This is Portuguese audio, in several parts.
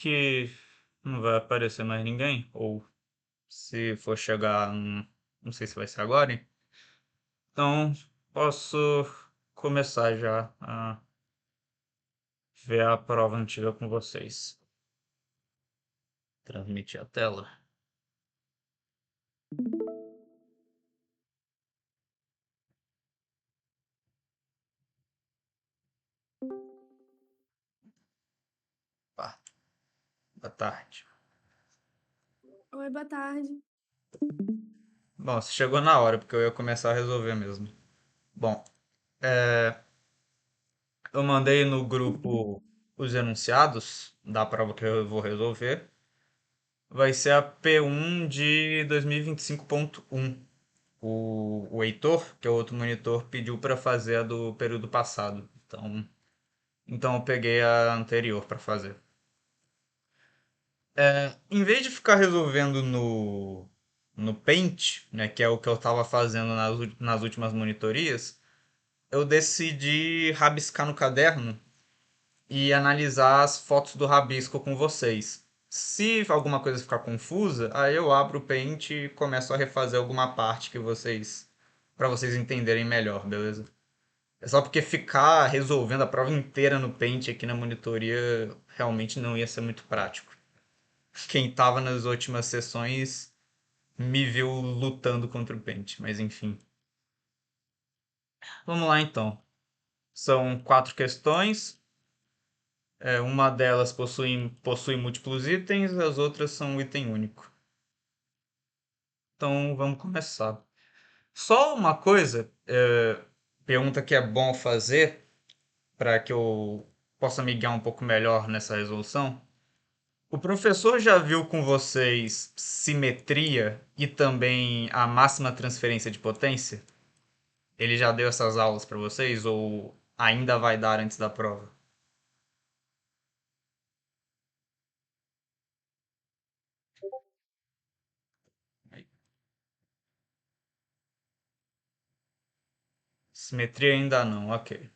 que não vai aparecer mais ninguém, ou se for chegar, não sei se vai ser agora, hein? Então posso começar já a ver a prova antiga com vocês. Transmitir a tela. Pá, boa tarde. Oi, boa tarde. Bom, você chegou na hora, porque eu ia começar a resolver mesmo. Bom, eu mandei no grupo os enunciados da prova que eu vou resolver. Vai ser a P1 de 2025.1. O Heitor, que é o outro monitor, pediu para fazer a do período passado. Então eu peguei a anterior para fazer. Em vez de ficar resolvendo no Paint, né, que é o que eu estava fazendo nas últimas monitorias, eu decidi rabiscar no caderno e analisar as fotos do rabisco com vocês. Se alguma coisa ficar confusa, aí eu abro o Paint e começo a refazer alguma parte que vocês, para vocês entenderem melhor, beleza? É só porque ficar resolvendo a prova inteira no Paint aqui na monitoria realmente não ia ser muito prático. Quem tava nas últimas sessões me viu lutando contra o Paint, mas enfim. Vamos lá então. São 4 questões. Uma delas possui múltiplos itens, as outras são um item único. Então vamos começar. Só uma coisa, pergunta que é bom fazer para que eu possa me guiar um pouco melhor nessa resolução. O professor já viu com vocês simetria e também a máxima transferência de potência? Ele já deu essas aulas para vocês ou ainda vai dar antes da prova? Simetria ainda não, ok.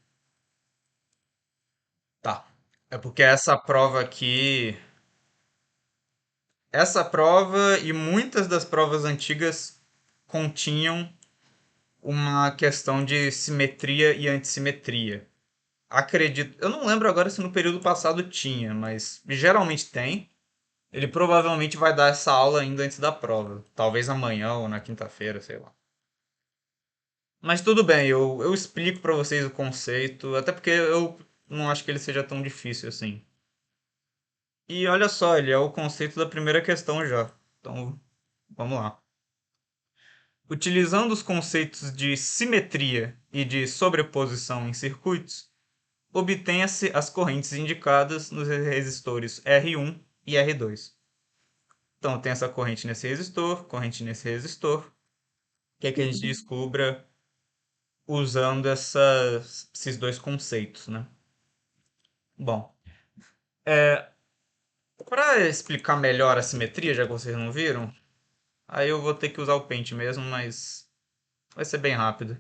Tá. É porque essa prova e muitas das provas antigas continham uma questão de simetria e antissimetria. Acredito, eu não lembro agora se no período passado tinha, mas geralmente tem. Ele provavelmente vai dar essa aula ainda antes da prova. Talvez amanhã ou na quinta-feira, sei lá. Mas tudo bem, eu explico pra vocês o conceito, até porque eu não acho que ele seja tão difícil assim. E olha só, ele é o conceito da primeira questão já. Então, vamos lá. Utilizando os conceitos de simetria e de sobreposição em circuitos, obtenha-se as correntes indicadas nos resistores R1 e R2. Então, tem essa corrente nesse resistor, corrente nesse resistor, que é que a gente descubra usando esses dois conceitos, né? Bom, para explicar melhor a simetria, já que vocês não viram, aí eu vou ter que usar o Paint mesmo, mas vai ser bem rápido.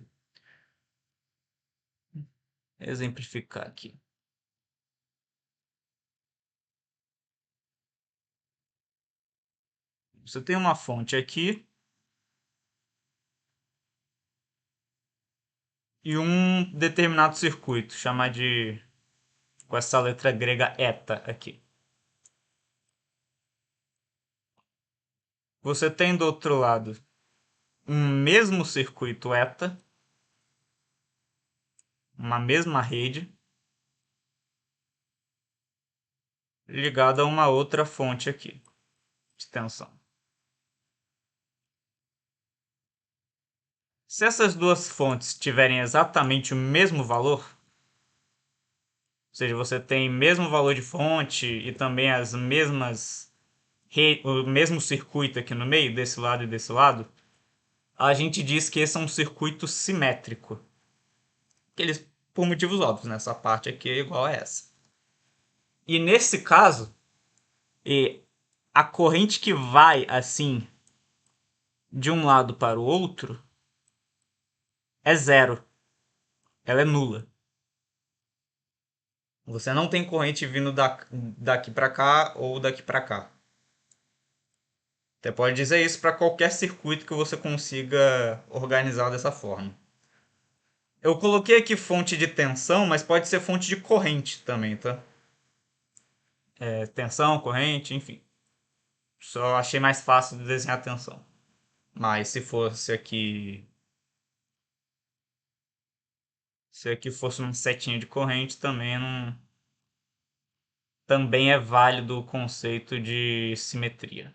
Exemplificar aqui. Você tem uma fonte aqui e um determinado circuito, chamar de com essa letra grega eta aqui. Você tem do outro lado um mesmo circuito eta, uma mesma rede, ligada a uma outra fonte aqui de tensão. Se essas duas fontes tiverem exatamente o mesmo valor, ou seja, você tem o mesmo valor de fonte e também o mesmo circuito aqui no meio, desse lado e desse lado, a gente diz que esse é um circuito simétrico. Que eles, por motivos óbvios, né? Essa parte aqui é igual a essa. E nesse caso, a corrente que vai assim de um lado para o outro é zero. Ela é nula. Você não tem corrente vindo daqui para cá ou daqui para cá. Você pode dizer isso para qualquer circuito que você consiga organizar dessa forma. Eu coloquei aqui fonte de tensão, mas pode ser fonte de corrente também, tá? Tensão, corrente, enfim. Só achei mais fácil de desenhar tensão. Mas se aqui fosse uma setinha de corrente, também é válido o conceito de simetria.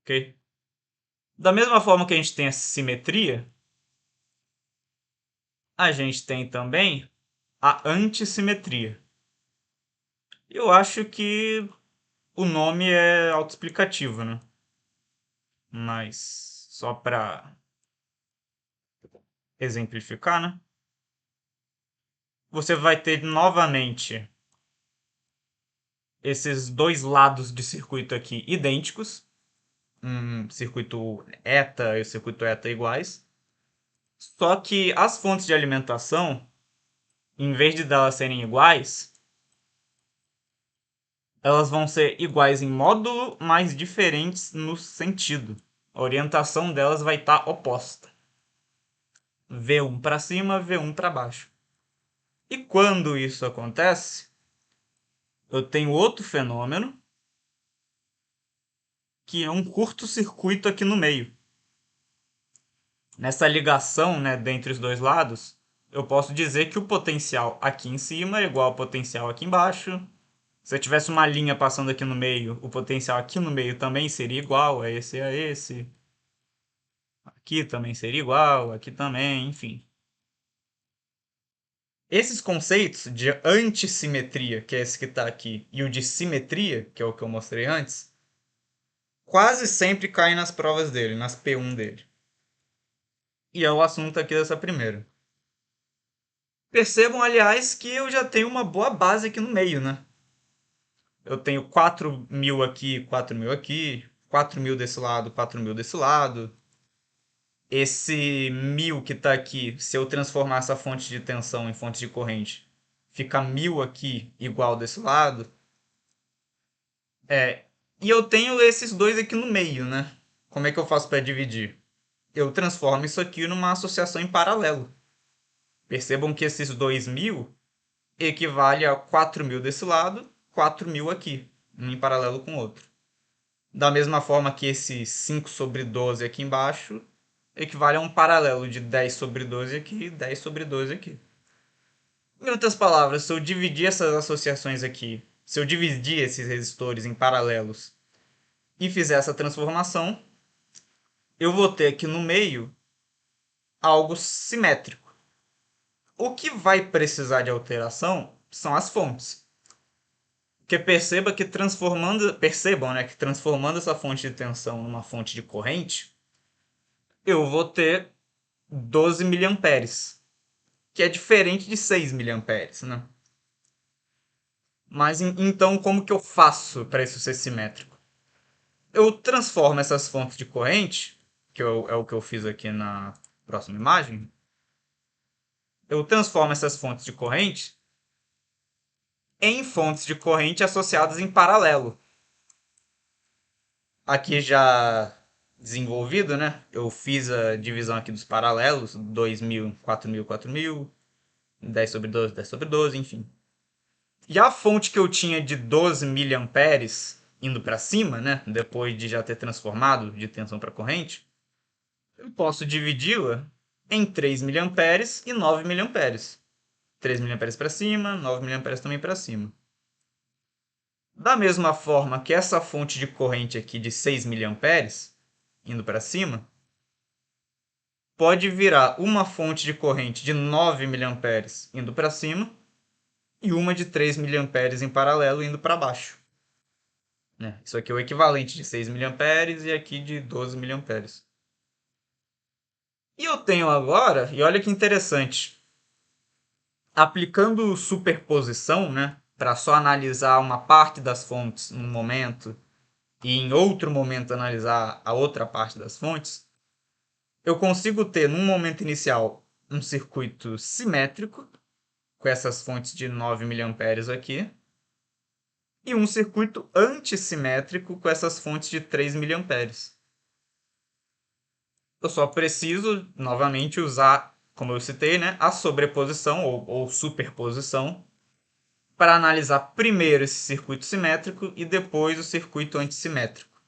Ok? Da mesma forma que a gente tem a simetria, a gente tem também a antissimetria. Eu acho que o nome é autoexplicativo, né? Mas só para exemplificar, né? Você vai ter novamente esses dois lados de circuito aqui idênticos, circuito eta e o circuito eta iguais. Só que as fontes de alimentação, em vez de elas serem iguais, elas vão ser iguais em módulo, mas diferentes no sentido. A orientação delas vai estar oposta. V1 para cima, V1 para baixo. E quando isso acontece, eu tenho outro fenômeno, que é um curto-circuito aqui no meio. Nessa ligação, né, dentre os dois lados, eu posso dizer que o potencial aqui em cima é igual ao potencial aqui embaixo. Se eu tivesse uma linha passando aqui no meio, o potencial aqui no meio também seria igual a esse a esse. Aqui também seria igual, aqui também, enfim. Esses conceitos de antissimetria, que é esse que está aqui, e o de simetria, que é o que eu mostrei antes, quase sempre caem nas provas dele, nas P1 dele. E é o assunto aqui dessa primeira. Percebam, aliás, que eu já tenho uma boa base aqui no meio, né? Eu tenho 4.000 aqui, 4.000 aqui, 4.000 desse lado, 4.000 desse lado. Esse 1.000 que está aqui, se eu transformar essa fonte de tensão em fonte de corrente, fica 1.000 aqui igual desse lado. E eu tenho esses dois aqui no meio, né? Como é que eu faço para dividir? Eu transformo isso aqui numa associação em paralelo. Percebam que esses 2.000 equivale a 4.000 desse lado, 4.000 aqui, um em paralelo com o outro. Da mesma forma que esse 5 sobre 12 aqui embaixo equivale a um paralelo de 10 sobre 12 aqui e 10 sobre 12 aqui. Em outras palavras, se eu dividir essas associações aqui, se eu dividir esses resistores em paralelos e fizer essa transformação, eu vou ter aqui no meio algo simétrico. O que vai precisar de alteração são as fontes. Porque percebam, né, que transformando essa fonte de tensão numa fonte de corrente, eu vou ter 12 miliamperes, que é diferente de 6 miliamperes, né? Mas então como que eu faço para isso ser simétrico? Eu transformo essas fontes de corrente, é o que eu fiz aqui na próxima imagem. Eu transformo essas fontes de corrente em fontes de corrente associadas em paralelo. Aqui já desenvolvido, né? Eu fiz a divisão aqui dos paralelos, 2.000, 4.000, 4.000, 10 sobre 12, 10 sobre 12, enfim. E a fonte que eu tinha de 12 miliamperes indo para cima, né? Depois de já ter transformado de tensão para corrente, eu posso dividi-la em 3 miliamperes e 9 miliamperes. 3 miliamperes para cima, 9 miliamperes também para cima. Da mesma forma que essa fonte de corrente aqui de 6 miliamperes, indo para cima, pode virar uma fonte de corrente de 9 miliamperes indo para cima e uma de 3 miliamperes em paralelo indo para baixo. Isso aqui é o equivalente de 6 miliamperes e aqui de 12 miliamperes. E eu tenho agora, e olha que interessante, aplicando superposição, né, para só analisar uma parte das fontes num momento e em outro momento analisar a outra parte das fontes, eu consigo ter num momento inicial um circuito simétrico com essas fontes de 9 miliamperes aqui, e um circuito antissimétrico com essas fontes de 3 miliamperes. Eu só preciso, novamente, usar, como eu citei, né, a sobreposição ou superposição para analisar primeiro esse circuito simétrico e depois o circuito antissimétrico.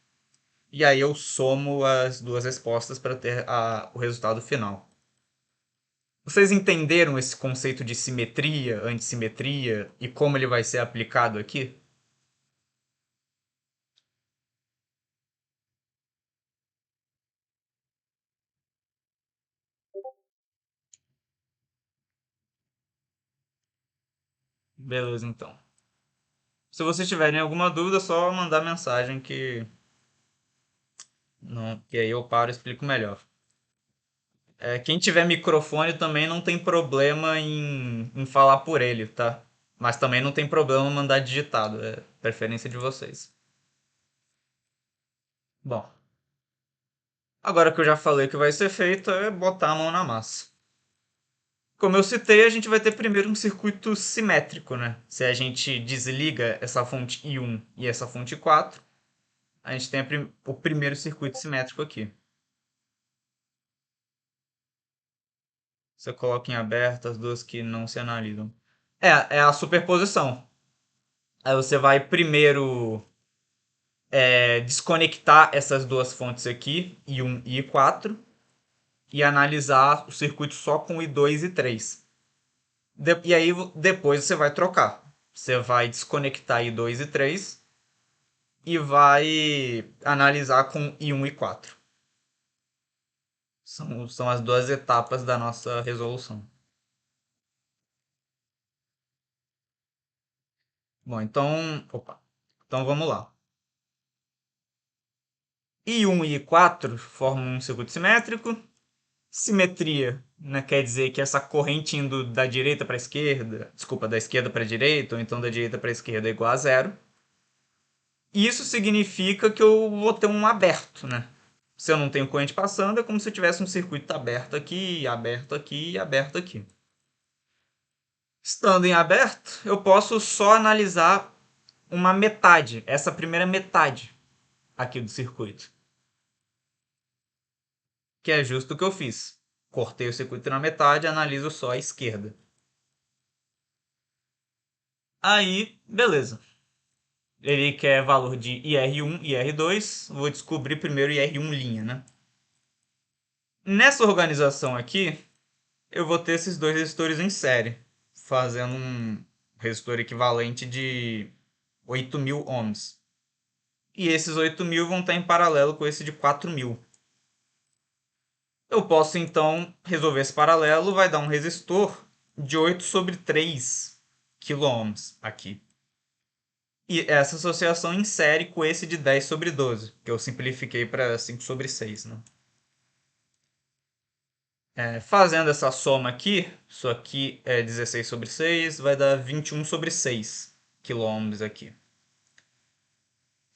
E aí eu somo as duas respostas para ter o resultado final. Vocês entenderam esse conceito de simetria, antissimetria e como ele vai ser aplicado aqui? Beleza, então. Se vocês tiverem alguma dúvida, é só mandar mensagem que aí eu paro e explico melhor. Quem tiver microfone também não tem problema em falar por ele, tá? Mas também não tem problema mandar digitado, é preferência de vocês. Bom, agora que eu já falei que vai ser feito, é botar a mão na massa. Como eu citei, a gente vai ter primeiro um circuito simétrico, né? Se a gente desliga essa fonte I1 e essa fonte 4, a gente tem o primeiro circuito simétrico aqui. Você coloca em aberto as duas que não se analisam. É a superposição. Aí você vai primeiro desconectar essas duas fontes aqui, I1 e I4, e analisar o circuito só com I2 e 3. E aí depois você vai trocar. Você vai desconectar I2 e 3 e vai analisar com I1 e 4. São as duas etapas da nossa resolução. Bom, então vamos lá. I1 e I4 formam um circuito simétrico. Simetria, né, quer dizer que essa corrente indo da direita para a esquerda, desculpa, da esquerda para a direita, ou então da direita para a esquerda é igual a zero. Isso significa que eu vou ter um aberto, né? Se eu não tenho corrente passando, é como se eu tivesse um circuito aberto aqui, aberto aqui e aberto aqui. Estando em aberto, eu posso só analisar uma metade, essa primeira metade aqui do circuito. Que é justo o que eu fiz. Cortei o circuito na metade e analiso só a esquerda. Aí, beleza. Ele quer valor de IR1 e IR2. Vou descobrir primeiro IR1', né? Nessa organização aqui, eu vou ter esses dois resistores em série, fazendo um resistor equivalente de 8.000 ohms. E esses 8.000 vão estar em paralelo com esse de 4.000. Eu posso então resolver esse paralelo, vai dar um resistor de 8/3 kΩ aqui. E essa associação em série com esse de 10/12, que eu simplifiquei para 5/6, né? Fazendo essa soma aqui, isso aqui é 16/6, vai dar 21/6 quilômetros aqui.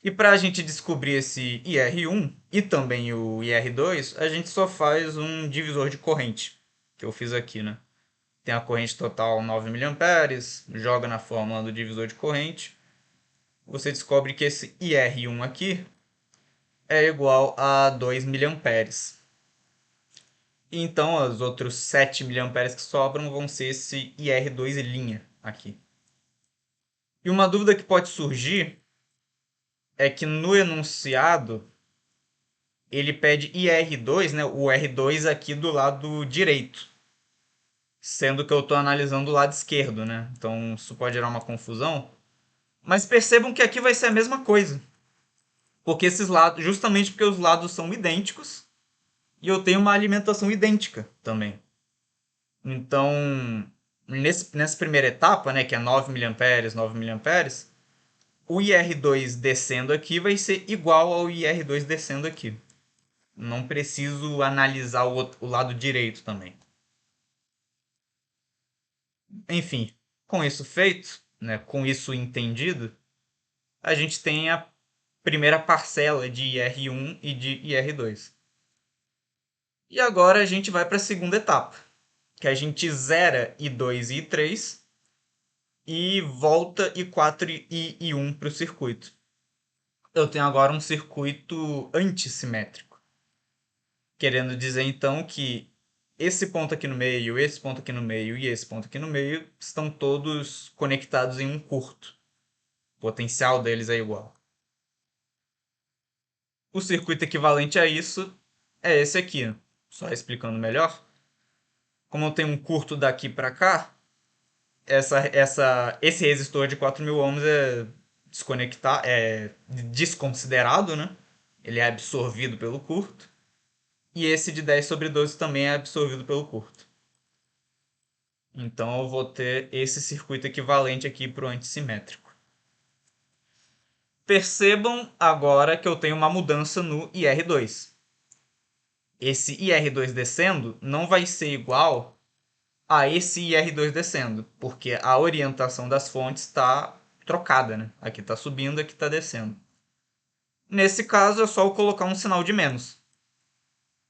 E para a gente descobrir esse IR1 e também o IR2, a gente só faz um divisor de corrente, que eu fiz aqui, né? Tem a corrente total 9 miliamperes, joga na fórmula do divisor de corrente, você descobre que esse IR1 aqui é igual a 2 miliamperes. Então, os outros 7 miliamperes que sobram vão ser esse IR2 aqui. E uma dúvida que pode surgir é que no enunciado ele pede IR2, né, o R2 aqui do lado direito, sendo que eu estou analisando o lado esquerdo, né? Então isso pode gerar uma confusão. Mas percebam que aqui vai ser a mesma coisa, porque esses lados, justamente porque os lados são idênticos e eu tenho uma alimentação idêntica também. Então, nessa primeira etapa, né, que é 9 miliamperes, 9 miliamperes, o IR2 descendo aqui vai ser igual ao IR2 descendo aqui. Não preciso analisar o lado direito também. Enfim, com isso feito, né, com isso entendido, a gente tem a primeira parcela de IR1 e de IR2. E agora a gente vai para a segunda etapa, que a gente zera I2 e I3 e volta I4 e I1 para o circuito. Eu tenho agora um circuito antissimétrico. Querendo dizer, então, que esse ponto aqui no meio, esse ponto aqui no meio e esse ponto aqui no meio estão todos conectados em um curto. O potencial deles é igual. O circuito equivalente a isso é esse aqui. Só explicando melhor. Como eu tenho um curto daqui para cá, esse resistor de 4.000 ohms é desconsiderado, né? Ele é absorvido pelo curto. E esse de 10/12 também é absorvido pelo curto. Então eu vou ter esse circuito equivalente aqui para o antissimétrico. Percebam agora que eu tenho uma mudança no IR2. Esse IR2 descendo não vai ser igual a esse IR2 descendo, porque a orientação das fontes está trocada, né? Aqui está subindo, aqui está descendo. Nesse caso é só eu colocar um sinal de menos.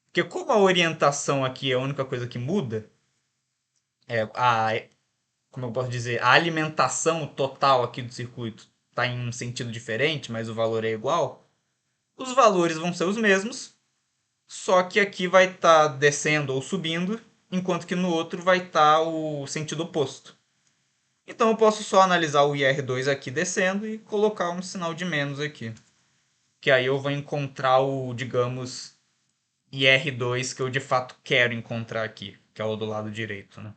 Porque como a orientação aqui é a única coisa que muda, como eu posso dizer, a alimentação total aqui do circuito está em um sentido diferente, mas o valor é igual, os valores vão ser os mesmos, só que aqui vai estar descendo ou subindo, enquanto que no outro vai estar o sentido oposto. Então eu posso só analisar o IR2 aqui descendo e colocar um sinal de menos aqui. Que aí eu vou encontrar o, digamos, IR2 que eu de fato quero encontrar aqui, que é o do lado direito, né?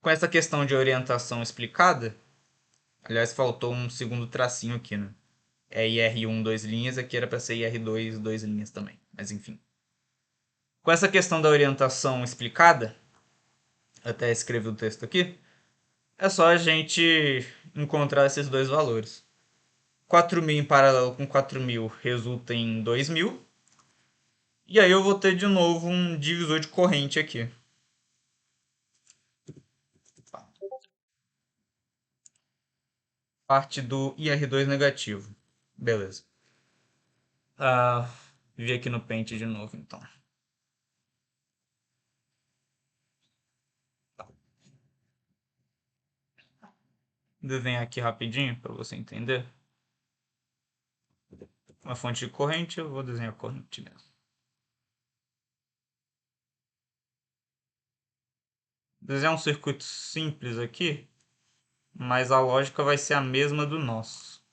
Com essa questão de orientação explicada, aliás, faltou um segundo tracinho aqui, né? É IR1 2 linhas, aqui era para ser IR2 2 linhas também, mas enfim. Com essa questão da orientação explicada, até escrevi o texto aqui, é só a gente encontrar esses dois valores. 4.000 em paralelo com 4.000 resulta em 2.000. E aí eu vou ter de novo um divisor de corrente aqui. Parte do IR2 negativo. Beleza. Vi aqui no Paint de novo, então. Vou desenhar aqui rapidinho para você entender. Uma fonte de corrente, eu vou desenhar a corrente mesmo. Desenhar um circuito simples aqui, mas a lógica vai ser a mesma do nosso.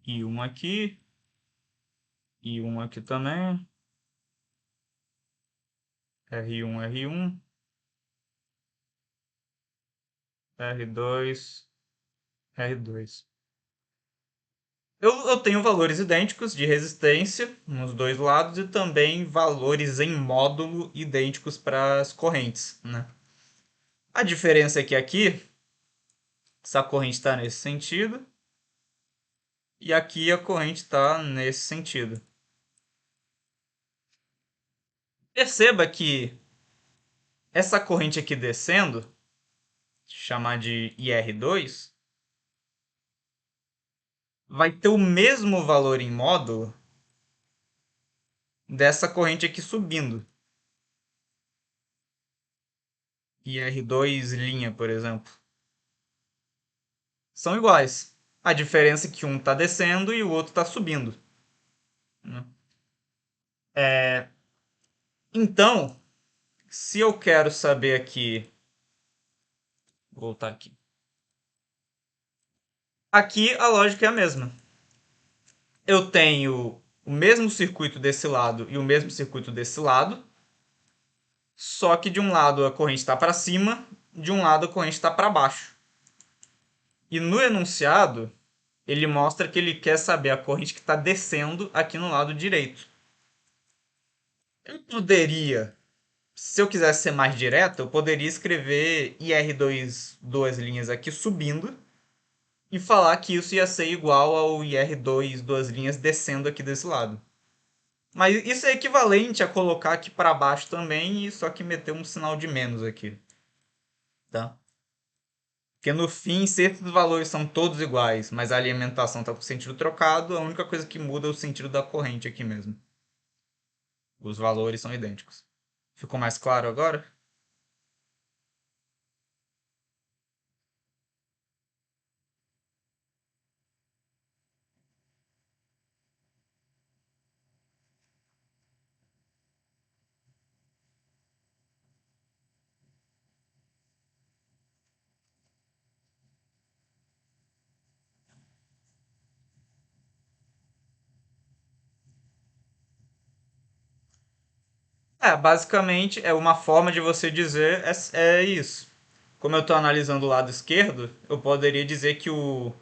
E um aqui. E um aqui também. R1, R1. R2, R2. Eu tenho valores idênticos de resistência nos dois lados e também valores em módulo idênticos para as correntes, né? A diferença é que aqui essa corrente está nesse sentido e aqui a corrente está nesse sentido. Perceba que essa corrente aqui descendo, chamar de IR2, vai ter o mesmo valor em módulo dessa corrente aqui subindo. IR2 linha, por exemplo. São iguais. A diferença é que um está descendo e o outro está subindo. Né? Então, se eu quero saber aqui... Vou voltar aqui. Aqui a lógica é a mesma. Eu tenho o mesmo circuito desse lado e o mesmo circuito desse lado, só que de um lado a corrente está para cima, de um lado a corrente está para baixo. E no enunciado, ele mostra que ele quer saber a corrente que está descendo aqui no lado direito. Eu poderia, se eu quisesse ser mais direto, eu poderia escrever IR2 duas linhas aqui subindo e falar que isso ia ser igual ao IR2 duas linhas descendo aqui desse lado. Mas isso é equivalente a colocar aqui para baixo também e só que meter um sinal de menos aqui. Tá? Porque no fim, se esses valores são todos iguais, mas a alimentação está com o sentido trocado, a única coisa que muda é o sentido da corrente aqui mesmo. Os valores são idênticos. Ficou mais claro agora? Basicamente é uma forma de você dizer é isso. Como eu estou analisando o lado esquerdo, eu poderia dizer que o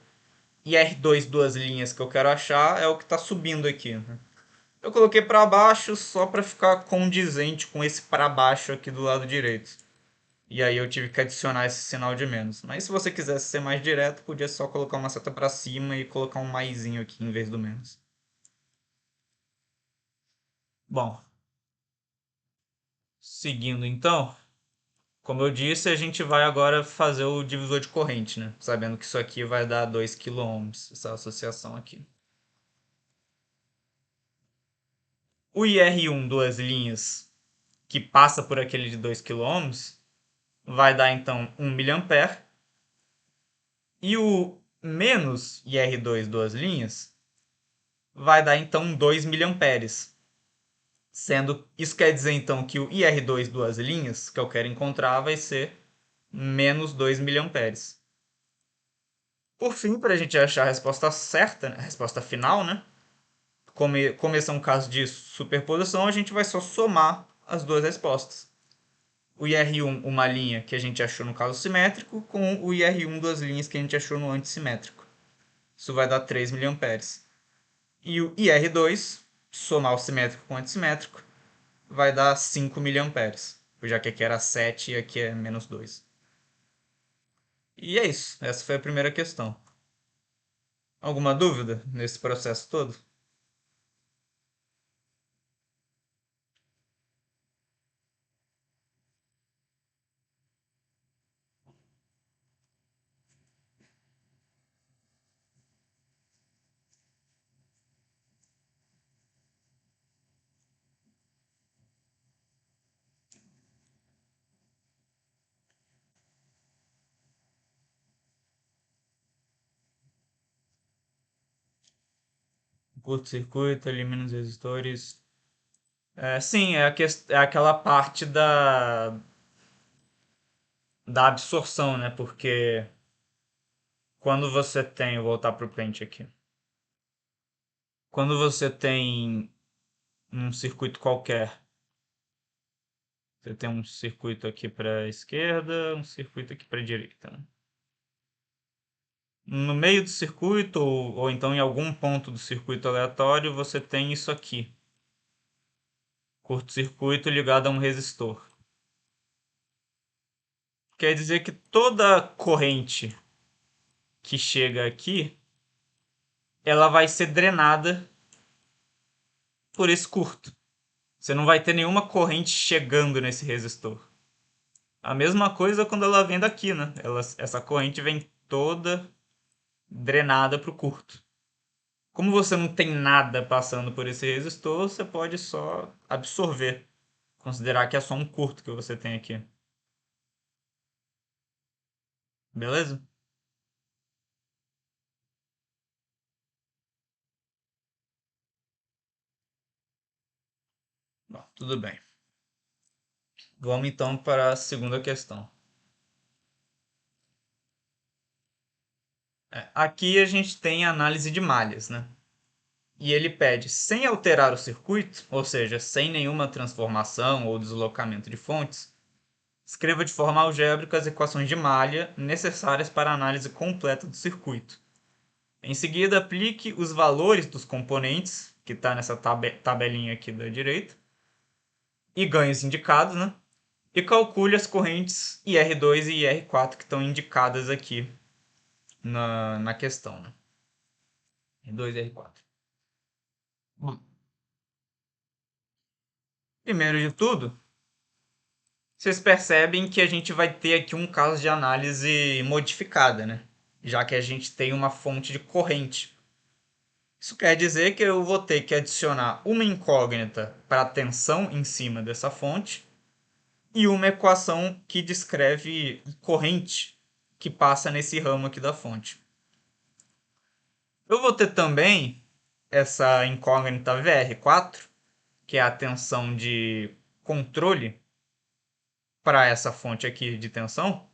IR2 duas linhas que eu quero achar é o que está subindo aqui, né? Eu coloquei para baixo só para ficar condizente com esse para baixo aqui do lado direito. E aí eu tive que adicionar esse sinal de menos. Mas se você quisesse ser mais direto, podia só colocar uma seta para cima e colocar um maisinho aqui em vez do menos. Bom, seguindo então, como eu disse, a gente vai agora fazer o divisor de corrente, né? Sabendo que isso aqui vai dar 2 kΩ, essa associação aqui. O IR1, duas linhas, que passa por aquele de 2 kΩ, vai dar então 1 mA. E o menos IR2, duas linhas, vai dar então 2 miliamperes. Sendo, isso quer dizer então que o IR2, duas linhas, que eu quero encontrar, vai ser menos 2 miliamperes. Por fim, para a gente achar a resposta certa, a resposta final, né? Como esse é um caso de superposição, a gente vai só somar as duas respostas. O IR1, uma linha que a gente achou no caso simétrico, com o IR1, duas linhas que a gente achou no antissimétrico. Isso vai dar 3 miliamperes. E o IR2, somar o simétrico com o antissimétrico, vai dar 5 miliamperes. Já que aqui era 7 e aqui é menos 2. E é isso. Essa foi a primeira questão. Alguma dúvida nesse processo todo? Curto-circuito, elimina os resistores. Sim, é aquela parte da absorção, né? Porque quando você tem, vou voltar para o pente aqui. Quando você tem um circuito qualquer, você tem um circuito aqui para a esquerda, um circuito aqui para a direita, né? No meio do circuito, ou então em algum ponto do circuito aleatório, você tem isso aqui. Curto-circuito ligado a um resistor. Quer dizer que toda corrente que chega aqui, ela vai ser drenada por esse curto. Você não vai ter nenhuma corrente chegando nesse resistor. A mesma coisa quando ela vem daqui, né? Essa corrente vem toda drenada para o curto. Como você não tem nada passando por esse resistor, você pode só absorver. Considerar que é só um curto que você tem aqui. Beleza? Bom, tudo bem. Vamos então para a segunda questão. Aqui a gente tem a análise de malhas, né? E ele pede, sem alterar o circuito, ou seja, sem nenhuma transformação ou deslocamento de fontes, escreva de forma algébrica as equações de malha necessárias para a análise completa do circuito. Em seguida, aplique os valores dos componentes, que está nessa tabelinha aqui da direita, e ganhos indicados, né? E calcule as correntes IR2 e IR4 que estão indicadas aqui na questão, né? IR2 e IR4. Bom, primeiro de tudo, vocês percebem que a gente vai ter aqui um caso de análise modificada, né? Já que a gente tem uma fonte de corrente. Isso quer dizer que eu vou ter que adicionar uma incógnita para a tensão em cima dessa fonte e uma equação que descreve corrente que passa nesse ramo aqui da fonte. Eu vou ter também essa incógnita VR4, que é a tensão de controle para essa fonte aqui de tensão.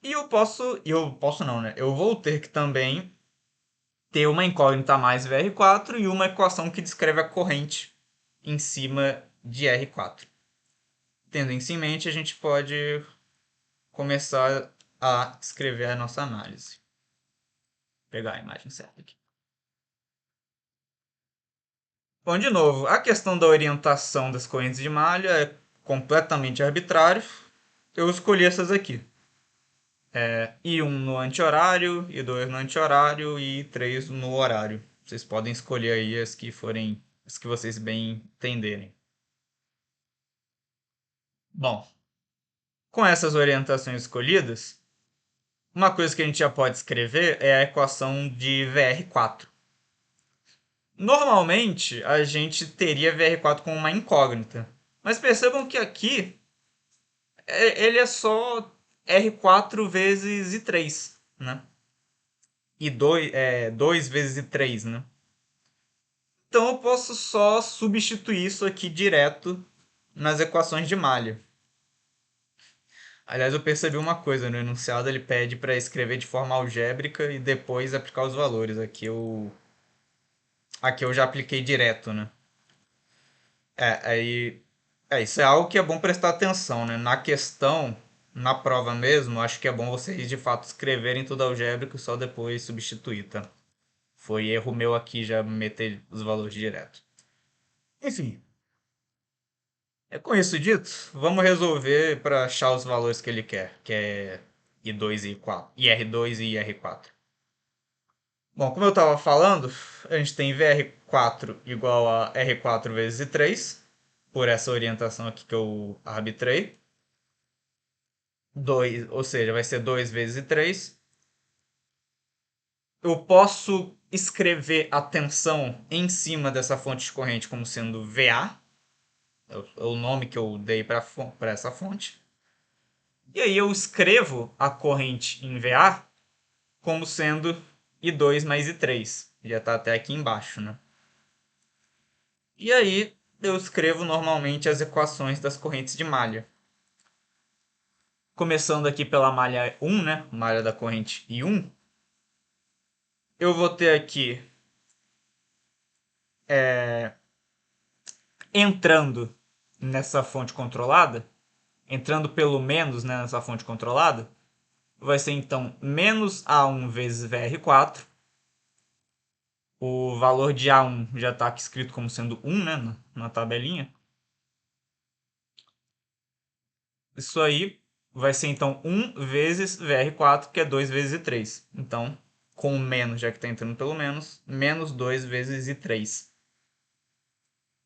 E eu posso não, né? Eu vou ter que também ter uma incógnita mais VR4 e uma equação que descreve a corrente em cima de R4. Tendo isso em mente, a gente pode começar a escrever a nossa análise. Vou pegar a imagem certa aqui. Bom, de novo, a questão da orientação das correntes de malha é completamente arbitrário. Eu escolhi essas aqui. I1 no anti-horário, I2 no anti-horário e I3 no horário. Vocês podem escolher aí as que vocês bem entenderem. Bom, com essas orientações escolhidas, uma coisa que a gente já pode escrever é a equação de VR4. Normalmente, a gente teria VR4 como uma incógnita, mas percebam que aqui ele é só R4 vezes I3, né? E 2 vezes I3, né? Então eu posso só substituir isso aqui direto nas equações de malha. Aliás, eu percebi uma coisa, no enunciado ele pede para escrever de forma algébrica e depois aplicar os valores. Aqui eu já apliquei direto, né? Aí isso é algo que é bom prestar atenção, né? Na questão, na prova mesmo, acho que é bom vocês de fato escreverem tudo algébrico e só depois substituir, tá? Foi erro meu aqui já meter os valores direto. Enfim, com isso dito, vamos resolver para achar os valores que ele quer, que é I2 e I4, IR2 e IR4. Bom, como eu estava falando, a gente tem VR4 igual a R4 vezes I3, por essa orientação aqui que eu arbitrei. 2, ou seja, vai ser 2 vezes I3. Eu posso escrever a tensão em cima dessa fonte de corrente como sendo VA, é o nome que eu dei para essa fonte. E aí eu escrevo a corrente em VA como sendo I2 mais I3. Já está até aqui embaixo, né? E aí eu escrevo normalmente as equações das correntes de malha. Começando aqui pela malha 1, né? Malha da corrente I1. Eu vou ter aqui entrando nessa fonte controlada, entrando pelo menos, né, nessa fonte controlada, vai ser então menos A1 vezes VR4. O valor de A1 já está aqui escrito como sendo 1, né, na tabelinha. Isso aí vai ser então 1 vezes VR4, que é 2 vezes I3. Então, com o menos, já que está entrando pelo menos, menos 2 vezes I3.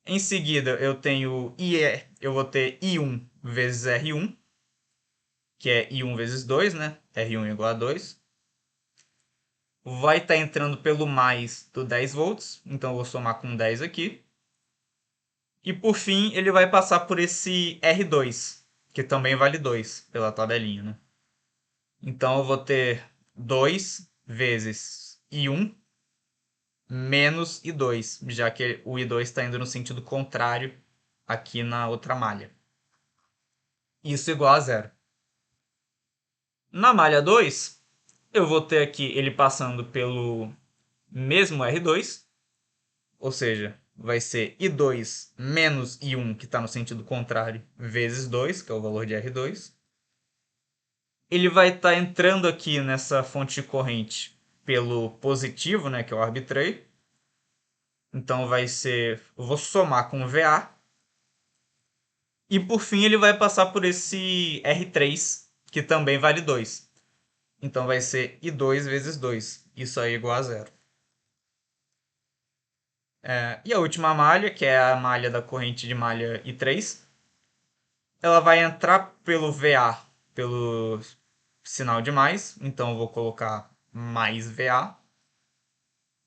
Em seguida, eu vou ter I1 vezes R1, que é I1 vezes 2, né? R1 igual a 2. Vai estar entrando pelo mais do 10 volts, então eu vou somar com 10 aqui. E por fim, ele vai passar por esse R2, que também vale 2 pela tabelinha, né? Então eu vou ter 2 vezes I1 menos I2, já que o I2 está indo no sentido contrário aqui na outra malha. Isso igual a zero. Na malha 2, eu vou ter aqui ele passando pelo mesmo R2, ou seja, vai ser I2 menos I1, que está no sentido contrário, vezes 2, que é o valor de R2. Ele vai estar entrando aqui nessa fonte de corrente pelo positivo, né, que eu arbitrei. Então vai ser, eu vou somar com VA. E por fim ele vai passar por esse R3, que também vale 2. Então vai ser I2 vezes 2. Isso aí é igual a zero. E a última malha, que é a malha da corrente de malha I3. ela vai entrar pelo VA, pelo sinal de mais, então eu vou colocar mais VA.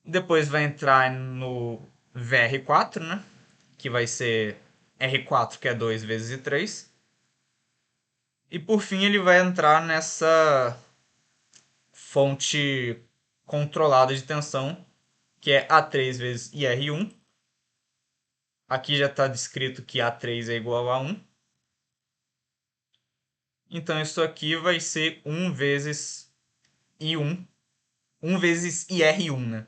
Depois vai entrar no VR4, né? Que vai ser R4, que é 2 vezes I3. E por fim ele vai entrar nessa fonte controlada de tensão, que é A3 vezes IR1. Aqui já está descrito que A3 é igual a 1. Então isso aqui vai ser 1 vezes I1, 1 vezes IR1, né?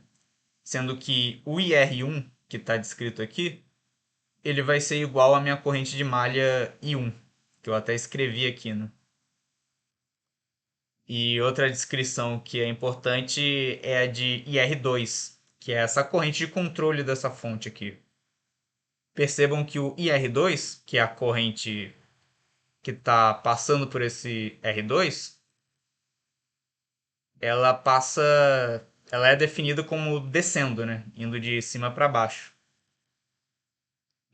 Sendo que o IR1, que está descrito aqui, ele vai ser igual à minha corrente de malha I1, que eu até escrevi aqui, né? E outra descrição que é importante é a de IR2, que é essa corrente de controle dessa fonte aqui. Percebam que o IR2, que é a corrente que está passando por esse R2, ela passa, ela é definida como descendo, né? Indo de cima para baixo.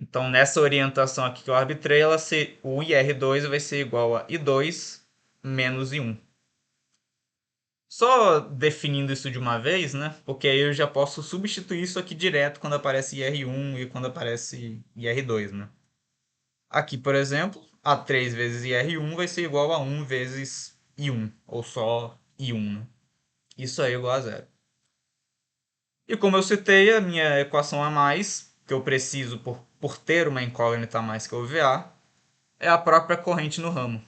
Então, nessa orientação aqui que eu arbitrei, o IR2 vai ser igual a I2 menos I1. Só definindo isso de uma vez, né? Porque aí eu já posso substituir isso aqui direto quando aparece IR1 e quando aparece IR2, né? Aqui, por exemplo, A3 vezes IR1 vai ser igual a 1 vezes I1, ou só I1, né? Isso aí é igual a zero. E como eu citei, a minha equação a mais, que eu preciso por ter uma incógnita a mais que o VA, é a própria corrente no ramo.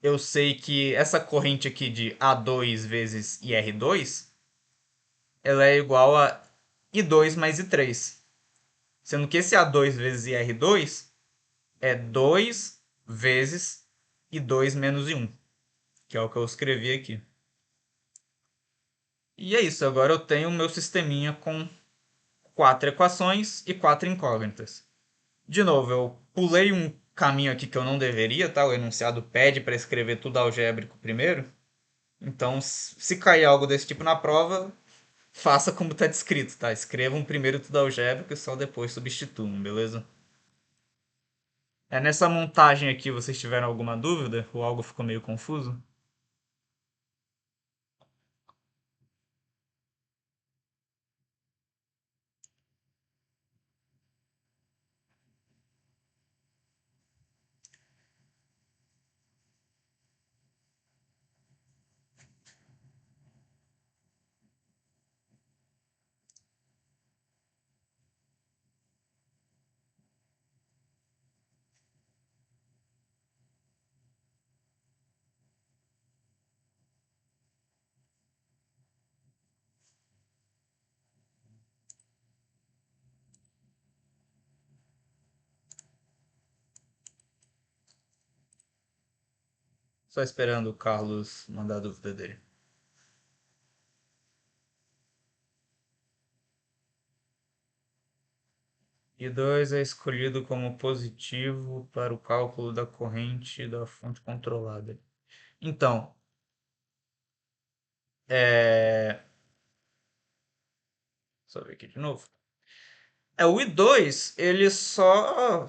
Eu sei que essa corrente aqui de A2 vezes IR2, ela é igual a I2 mais I3. Sendo que esse A2 vezes IR2 é 2 vezes I2 menos I1, que é o que eu escrevi aqui. E é isso, agora eu tenho o meu sisteminha com 4 equações e 4 incógnitas. De novo, eu pulei um caminho aqui que eu não deveria, tá? O enunciado pede para escrever tudo algébrico primeiro. Então, se cair algo desse tipo na prova, faça como está descrito, tá? Escrevam primeiro tudo algébrico e só depois substituam, beleza? É nessa montagem aqui, vocês tiveram alguma dúvida? Ou algo ficou meio confuso? Só esperando o Carlos mandar a dúvida dele. E 2 é escolhido como positivo para o cálculo da corrente da fonte controlada. Então, é. Só ver aqui de novo. O I2, ele só.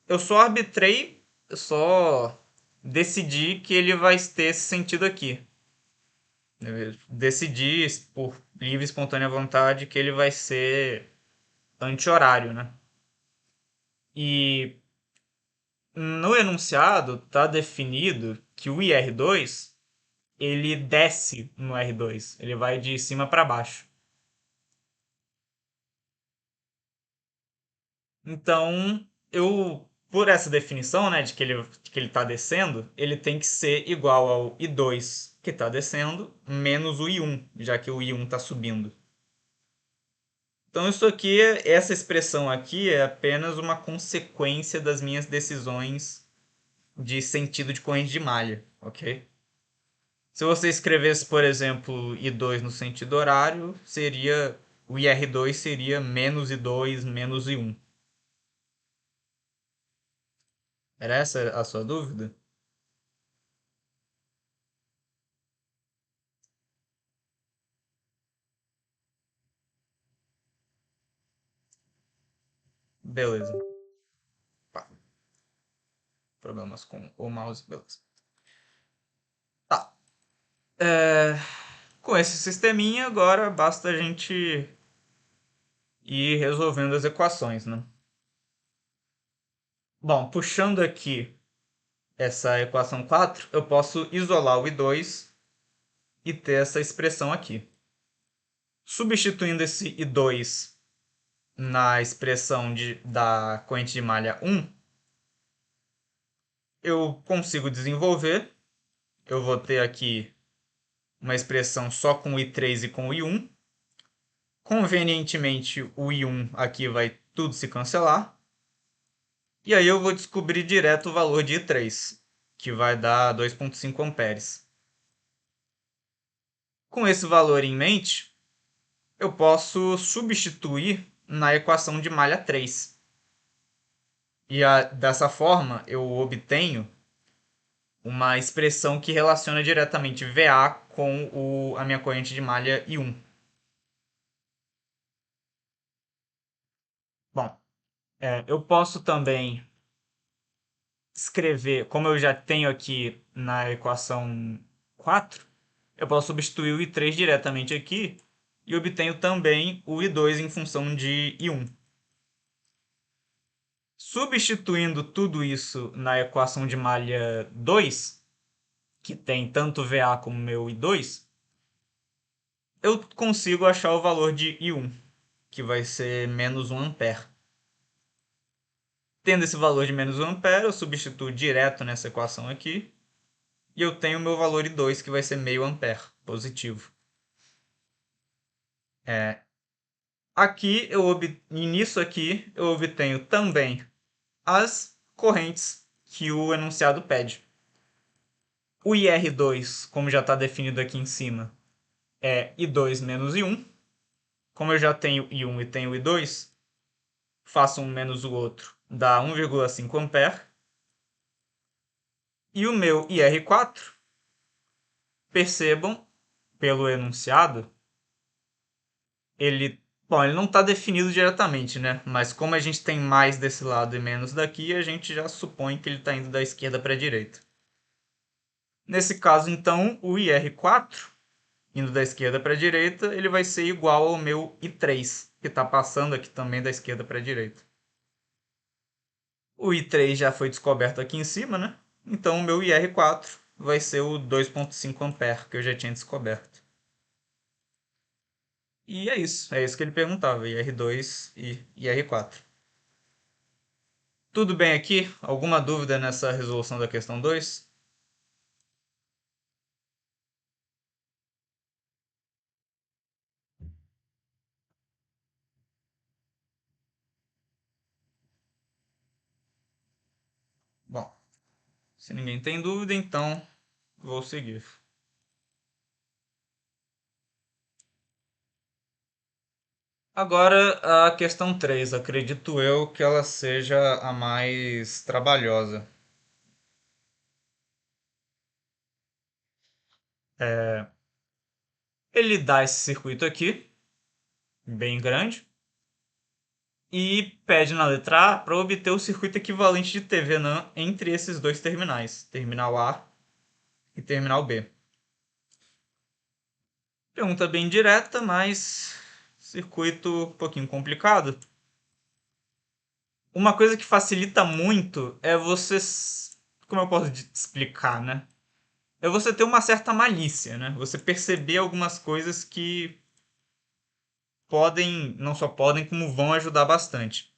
Eu só arbitrei, eu só decidi que ele vai ter esse sentido aqui. Eu decidi, por livre e espontânea vontade, que ele vai ser anti-horário, né? E no enunciado está definido que o IR2 ele desce no R2, ele vai de cima para baixo. Então, por essa definição, né, de que ele está descendo, ele tem que ser igual ao I2 que está descendo menos o I1, já que o I1 está subindo. Então, isso aqui, essa expressão aqui é apenas uma consequência das minhas decisões de sentido de corrente de malha, ok? Se você escrevesse, por exemplo, I2 no sentido horário, seria o IR2 seria menos I2 menos I1. Era essa a sua dúvida? Beleza. Problemas com o mouse, beleza. Tá. Com esse sisteminha, agora basta a gente ir resolvendo as equações, né? Bom, puxando aqui essa equação 4, eu posso isolar o I2 e ter essa expressão aqui. Substituindo esse I2 na expressão da corrente de malha 1, eu consigo desenvolver. Eu vou ter aqui uma expressão só com o I3 e com o I1. Convenientemente, o I1 aqui vai tudo se cancelar. E aí eu vou descobrir direto o valor de I3, que vai dar 2,5 amperes. Com esse valor em mente, eu posso substituir na equação de malha 3. E dessa forma, eu obtenho uma expressão que relaciona diretamente VA com a minha corrente de malha I1. Bom, eu posso também escrever, como eu já tenho aqui na equação 4, eu posso substituir o I3 diretamente aqui e obtenho também o I2 em função de I1. Substituindo tudo isso na equação de malha 2, que tem tanto VA como meu I2, eu consigo achar o valor de I1, que vai ser menos 1 ampere. Tendo esse valor de menos 1 ampere, eu substituo direto nessa equação aqui, e eu tenho o meu valor I2, que vai ser meio ampere, positivo. Aqui e nisso aqui eu obtenho também as correntes que o enunciado pede. O IR2, como já está definido aqui em cima, é I2 menos I1. Como eu já tenho I1 e tenho I2, faço um menos o outro, dá 1,5 ampere. E o meu IR4, percebam, pelo enunciado, ele não está definido diretamente, né? Mas como a gente tem mais desse lado e menos daqui, a gente já supõe que ele está indo da esquerda para a direita. Nesse caso, então, o IR4, indo da esquerda para a direita, ele vai ser igual ao meu I3, que está passando aqui também da esquerda para a direita. O I3 já foi descoberto aqui em cima, né? Então o meu IR4 vai ser o 2,5 ampere que eu já tinha descoberto. E é isso que ele perguntava, IR2 e IR4. Tudo bem aqui? Alguma dúvida nessa resolução da questão 2? Bom, se ninguém tem dúvida, então vou seguir. Agora a questão 3, acredito eu que ela seja a mais trabalhosa. Ele dá esse circuito aqui, bem grande, e pede na letra A para obter o circuito equivalente de TV NAND entre esses dois terminais, terminal A e terminal B. Pergunta bem direta, mas circuito um pouquinho complicado. Uma coisa que facilita muito é você. Como eu posso explicar, né? É você ter uma certa malícia, né? Você perceber algumas coisas que podem, não só podem, como vão ajudar bastante.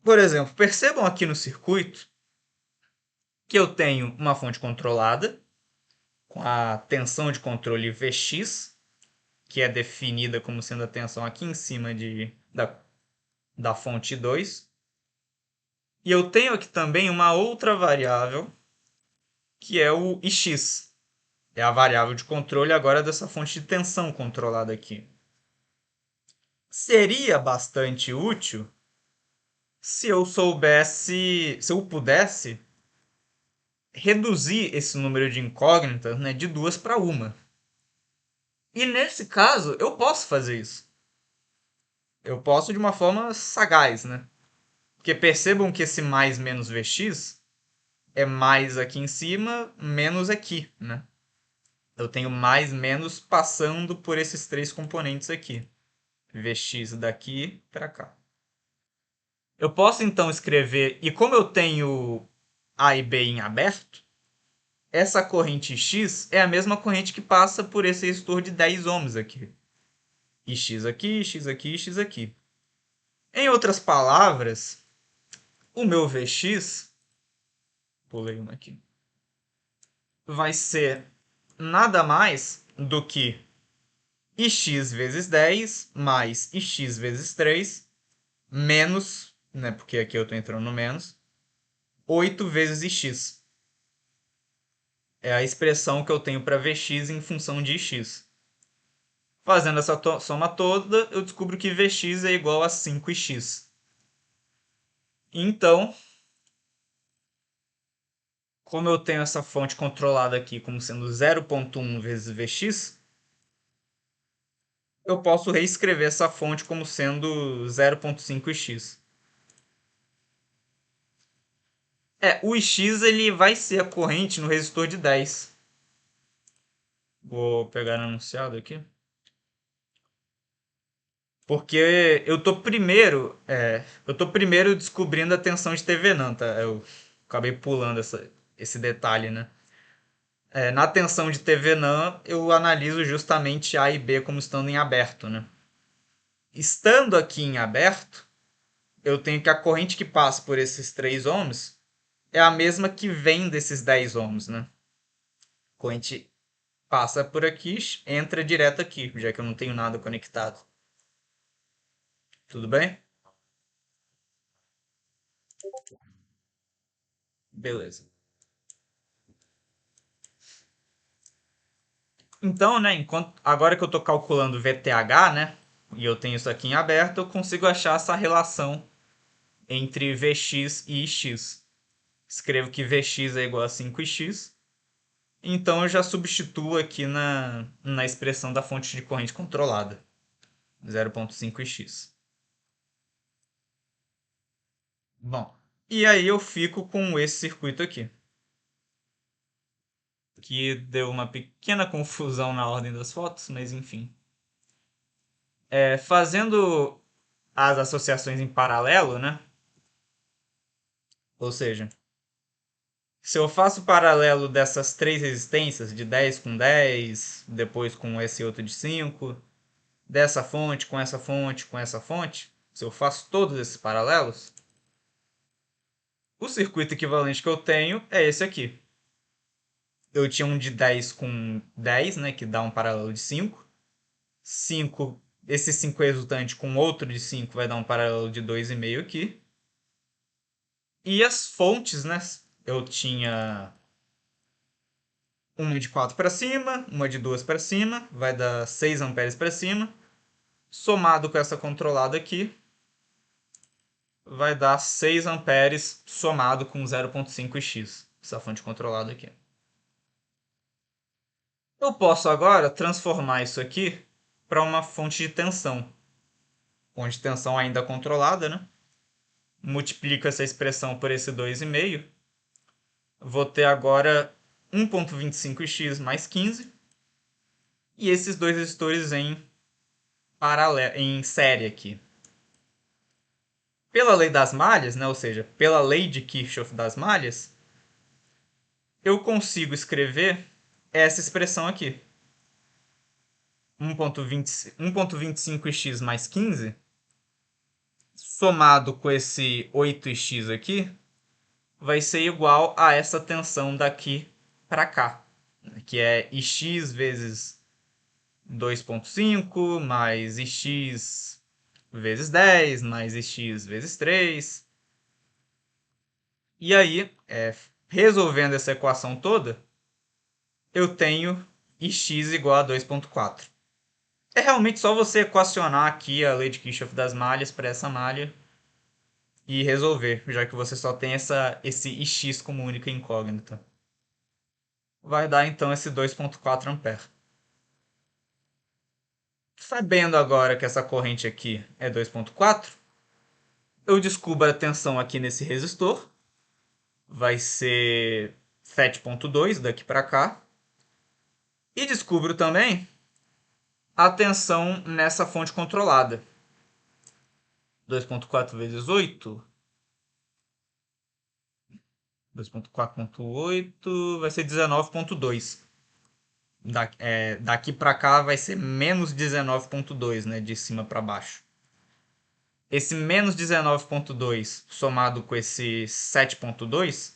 Por exemplo, percebam aqui no circuito que eu tenho uma fonte controlada com a tensão de controle Vx, que é definida como sendo a tensão aqui em cima da fonte 2. E eu tenho aqui também uma outra variável, que é o Ix. É a variável de controle agora dessa fonte de tensão controlada aqui. Seria bastante útil se eu pudesse reduzir esse número de incógnitas, né, de 2 para 1. E nesse caso, eu posso fazer isso. Eu posso de uma forma sagaz, né? Porque percebam que esse mais menos Vx é mais aqui em cima, menos aqui, né? Eu tenho mais, menos passando por esses três componentes aqui. Vx daqui para cá. Eu posso então escrever, e como eu tenho A e B em aberto, essa corrente X é a mesma corrente que passa por esse resistor de 10 ohms aqui. E X aqui, X aqui, X aqui. Em outras palavras, o meu Vx, pulei uma aqui, vai ser nada mais do que Ix vezes 10 mais Ix vezes 3 menos, né, porque aqui eu estou entrando no menos, 8 vezes Ix. É a expressão que eu tenho para Vx em função de Ix. Fazendo essa soma toda, eu descubro que Vx é igual a 5x. Então, como eu tenho essa fonte controlada aqui como sendo 0,1 vezes Vx, eu posso reescrever essa fonte como sendo 0,5x. O X ele vai ser a corrente no resistor de 10. Vou pegar no anunciado aqui. Porque eu tô primeiro descobrindo a tensão de Thevenin, tá? Eu acabei pulando esse detalhe, né? Na tensão de Thevenin, eu analiso justamente A e B como estando em aberto, né? Estando aqui em aberto, eu tenho que a corrente que passa por esses 3 ohms é a mesma que vem desses 10 ohms, né? A corrente passa por aqui, entra direto aqui, já que eu não tenho nada conectado. Tudo bem? Beleza. Então, né, agora que eu estou calculando VTH, né, e eu tenho isso aqui em aberto, eu consigo achar essa relação entre Vx e Ix. Escrevo que Vx é igual a 5x, então eu já substituo aqui na expressão da fonte de corrente controlada, 0,5x. Bom, e aí eu fico com esse circuito aqui, que deu uma pequena confusão na ordem das fotos, mas enfim. Fazendo as associações em paralelo, né? Ou seja, se eu faço o paralelo dessas três resistências, de 10 com 10, depois com esse outro de 5, dessa fonte com essa fonte com essa fonte, se eu faço todos esses paralelos, o circuito equivalente que eu tenho é esse aqui. Eu tinha um de 10 com 10, né, que dá um paralelo de 5. Esse 5 resultante com outro de 5 vai dar um paralelo de 2,5 aqui. E as fontes, né, eu tinha uma de 4 para cima, uma de 2 para cima, vai dar 6 amperes para cima. Somado com essa controlada aqui, vai dar 6 amperes somado com 0,5x, essa fonte controlada aqui. Eu posso agora transformar isso aqui para uma fonte de tensão. Fonte de tensão ainda controlada, né? Multiplico essa expressão por esse 2,5. Vou ter agora 1,25x mais 15. E esses dois resistores em série aqui. Pela lei das malhas, né? Ou seja, pela lei de Kirchhoff das malhas, eu consigo escrever essa expressão aqui. 1,25x mais 15, somado com esse 8x aqui, vai ser igual a essa tensão daqui para cá, que é Ix vezes 2,5 mais Ix vezes 10 mais Ix vezes 3. E aí, resolvendo essa equação toda, eu tenho Ix igual a 2,4. É realmente só você equacionar aqui a lei de Kirchhoff das malhas para essa malha e resolver, já que você só tem esse Ix como única incógnita. Vai dar então esse 2,4 A. Sabendo agora que essa corrente aqui é 2,4, eu descubro a tensão aqui nesse resistor. vai ser 7.2 daqui para cá. E descubro também a tensão nessa fonte controlada. 2.4 vezes 8. 2.4.8 vai ser 19.2. Daqui para cá vai ser menos 19.2, né, de cima para baixo. Esse menos 19.2 somado com esse 7.2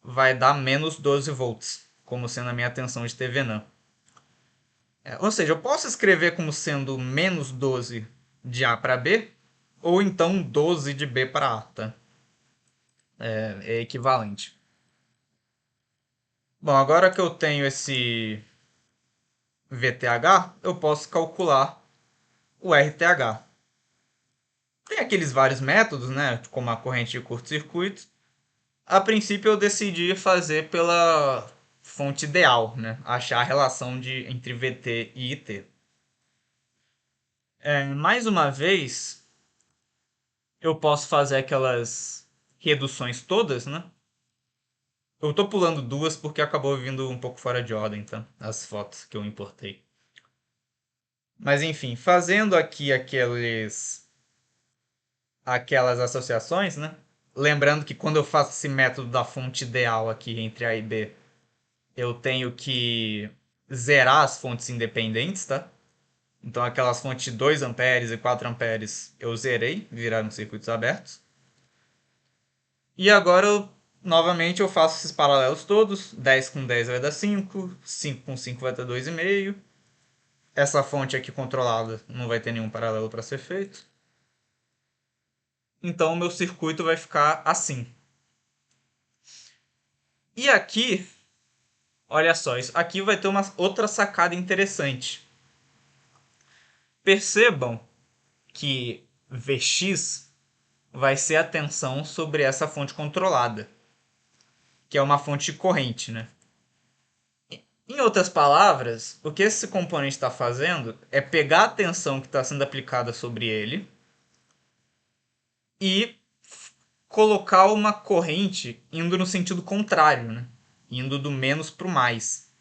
vai dar menos 12 volts, como sendo a minha tensão de TVNAN. Ou seja, eu posso escrever como sendo menos 12 de A para B, ou então 12 de B para A, tá? É equivalente. Bom, agora que eu tenho esse VTH, eu posso calcular o RTH. Tem aqueles vários métodos, né, como a corrente de curto-circuito. A princípio eu decidi fazer pela fonte ideal, né, achar a relação entre VT e IT. Mais uma vez, eu posso fazer aquelas reduções todas, né? Eu tô pulando duas porque acabou vindo um pouco fora de ordem, tá? As fotos que eu importei. Mas enfim, fazendo aqui aquelas associações, né? Lembrando que quando eu faço esse método da fonte ideal aqui entre A e B, eu tenho que zerar as fontes independentes, tá? Então aquelas fontes de 2 amperes e 4 amperes eu zerei, viraram circuitos abertos. E agora, novamente, eu faço esses paralelos todos. 10 com 10 vai dar 5, 5 com 5 vai dar 2,5. Essa fonte aqui controlada não vai ter nenhum paralelo para ser feito. Então o meu circuito vai ficar assim. E aqui, olha só, isso aqui vai ter uma outra sacada interessante. Percebam que Vx vai ser a tensão sobre essa fonte controlada, que é uma fonte corrente, né? Em outras palavras, o que esse componente está fazendo é pegar a tensão que está sendo aplicada sobre ele e colocar uma corrente indo no sentido contrário, né? Indo do menos para o mais.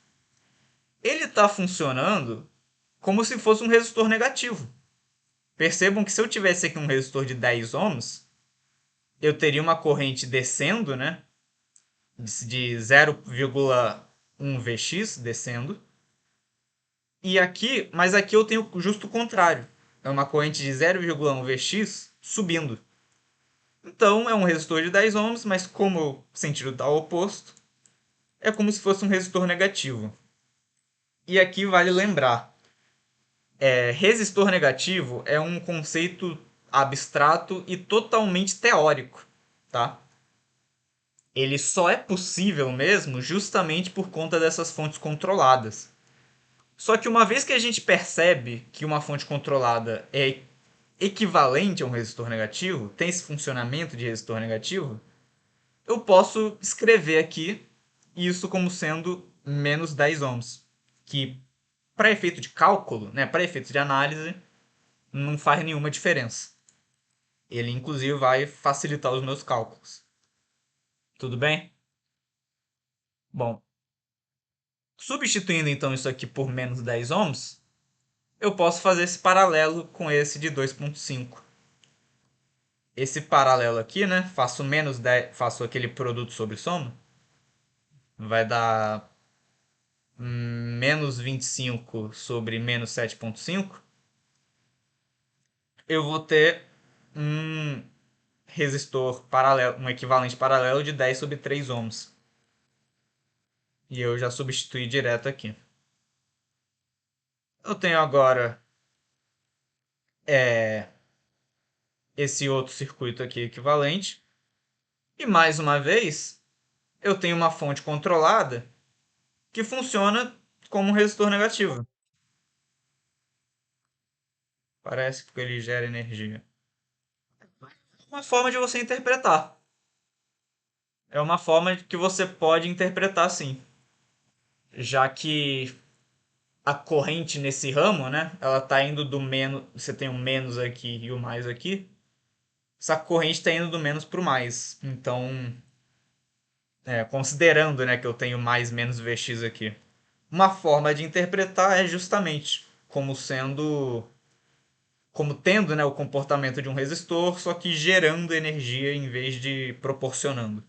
Ele está funcionando como se fosse um resistor negativo. Percebam que se eu tivesse aqui um resistor de 10 ohms, eu teria uma corrente descendo, né? De 0,1 Vx descendo. Mas aqui eu tenho justo o contrário. É uma corrente de 0,1 Vx subindo. Então é um resistor de 10 ohms, mas como o sentido está oposto, é como se fosse um resistor negativo. E aqui vale lembrar, resistor negativo é um conceito abstrato e totalmente teórico, tá? Ele só é possível mesmo justamente por conta dessas fontes controladas. Só que uma vez que a gente percebe que uma fonte controlada é equivalente a um resistor negativo, tem esse funcionamento de resistor negativo, eu posso escrever aqui isso como sendo menos 10 ohms, que para efeito de cálculo, né, para efeito de análise, não faz nenhuma diferença. Ele inclusive vai facilitar os meus cálculos. Tudo bem? Bom, substituindo então isso aqui por menos 10 ohms, eu posso fazer esse paralelo com esse de 2.5. Esse paralelo aqui, né, faço menos 10, faço aquele produto sobre soma, vai dar menos 25 sobre menos 7.5. Eu vou ter um resistor paralelo, um equivalente paralelo de 10 sobre 3 ohms. E eu já substituí direto aqui. Eu tenho agora esse outro circuito aqui equivalente. E mais uma vez, eu tenho uma fonte controlada que funciona como um resistor negativo. Parece que ele gera energia. Uma forma de você interpretar. É uma forma que você pode interpretar sim. Já que a corrente nesse ramo, né? Ela está indo do menos. Você tem o menos aqui e o mais aqui. Essa corrente está indo do menos para o mais. Então, considerando, né, que eu tenho mais menos Vx aqui. Uma forma de interpretar é justamente como tendo, né, o comportamento de um resistor, só que gerando energia em vez de proporcionando.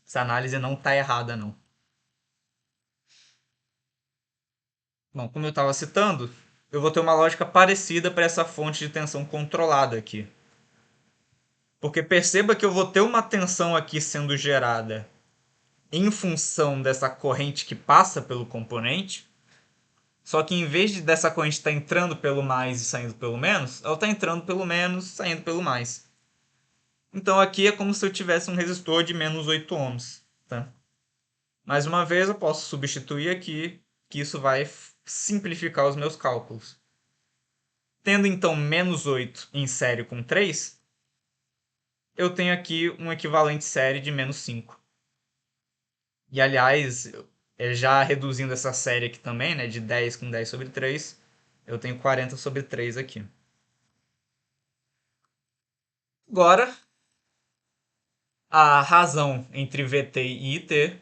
Essa análise não está errada, não. Bom, como eu estava citando, eu vou ter uma lógica parecida para essa fonte de tensão controlada aqui. Porque perceba que eu vou ter uma tensão aqui sendo gerada em função dessa corrente que passa pelo componente, só que em vez dessa corrente estar entrando pelo mais e saindo pelo menos, ela está entrando pelo menos, saindo pelo mais. Então aqui é como se eu tivesse um resistor de menos 8 ohms. Tá? Mais uma vez eu posso substituir aqui, que isso vai simplificar os meus cálculos. Tendo então menos 8 em série com 3, eu tenho aqui um equivalente série de menos 5. E aliás, já reduzindo essa série aqui também, né, de 10 com 10 sobre 3, eu tenho 40 sobre 3 aqui. Agora, a razão entre VT e IT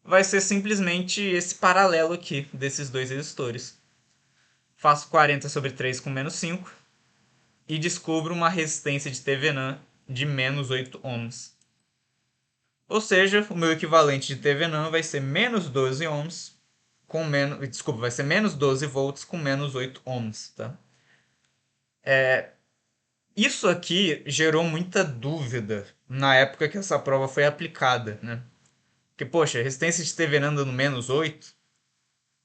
vai ser simplesmente esse paralelo aqui desses dois resistores. Faço 40 sobre 3 com menos 5 e descubro uma resistência de Thevenin de menos 8 ohms. Ou seja, o meu equivalente de Thevenin vai ser menos 12 ohms com menos, desculpa, vai ser menos 12 volts com menos 8 ohms, tá? Isso aqui gerou muita dúvida na época que essa prova foi aplicada, né? Porque, poxa, a resistência de Thevenin dando menos 8,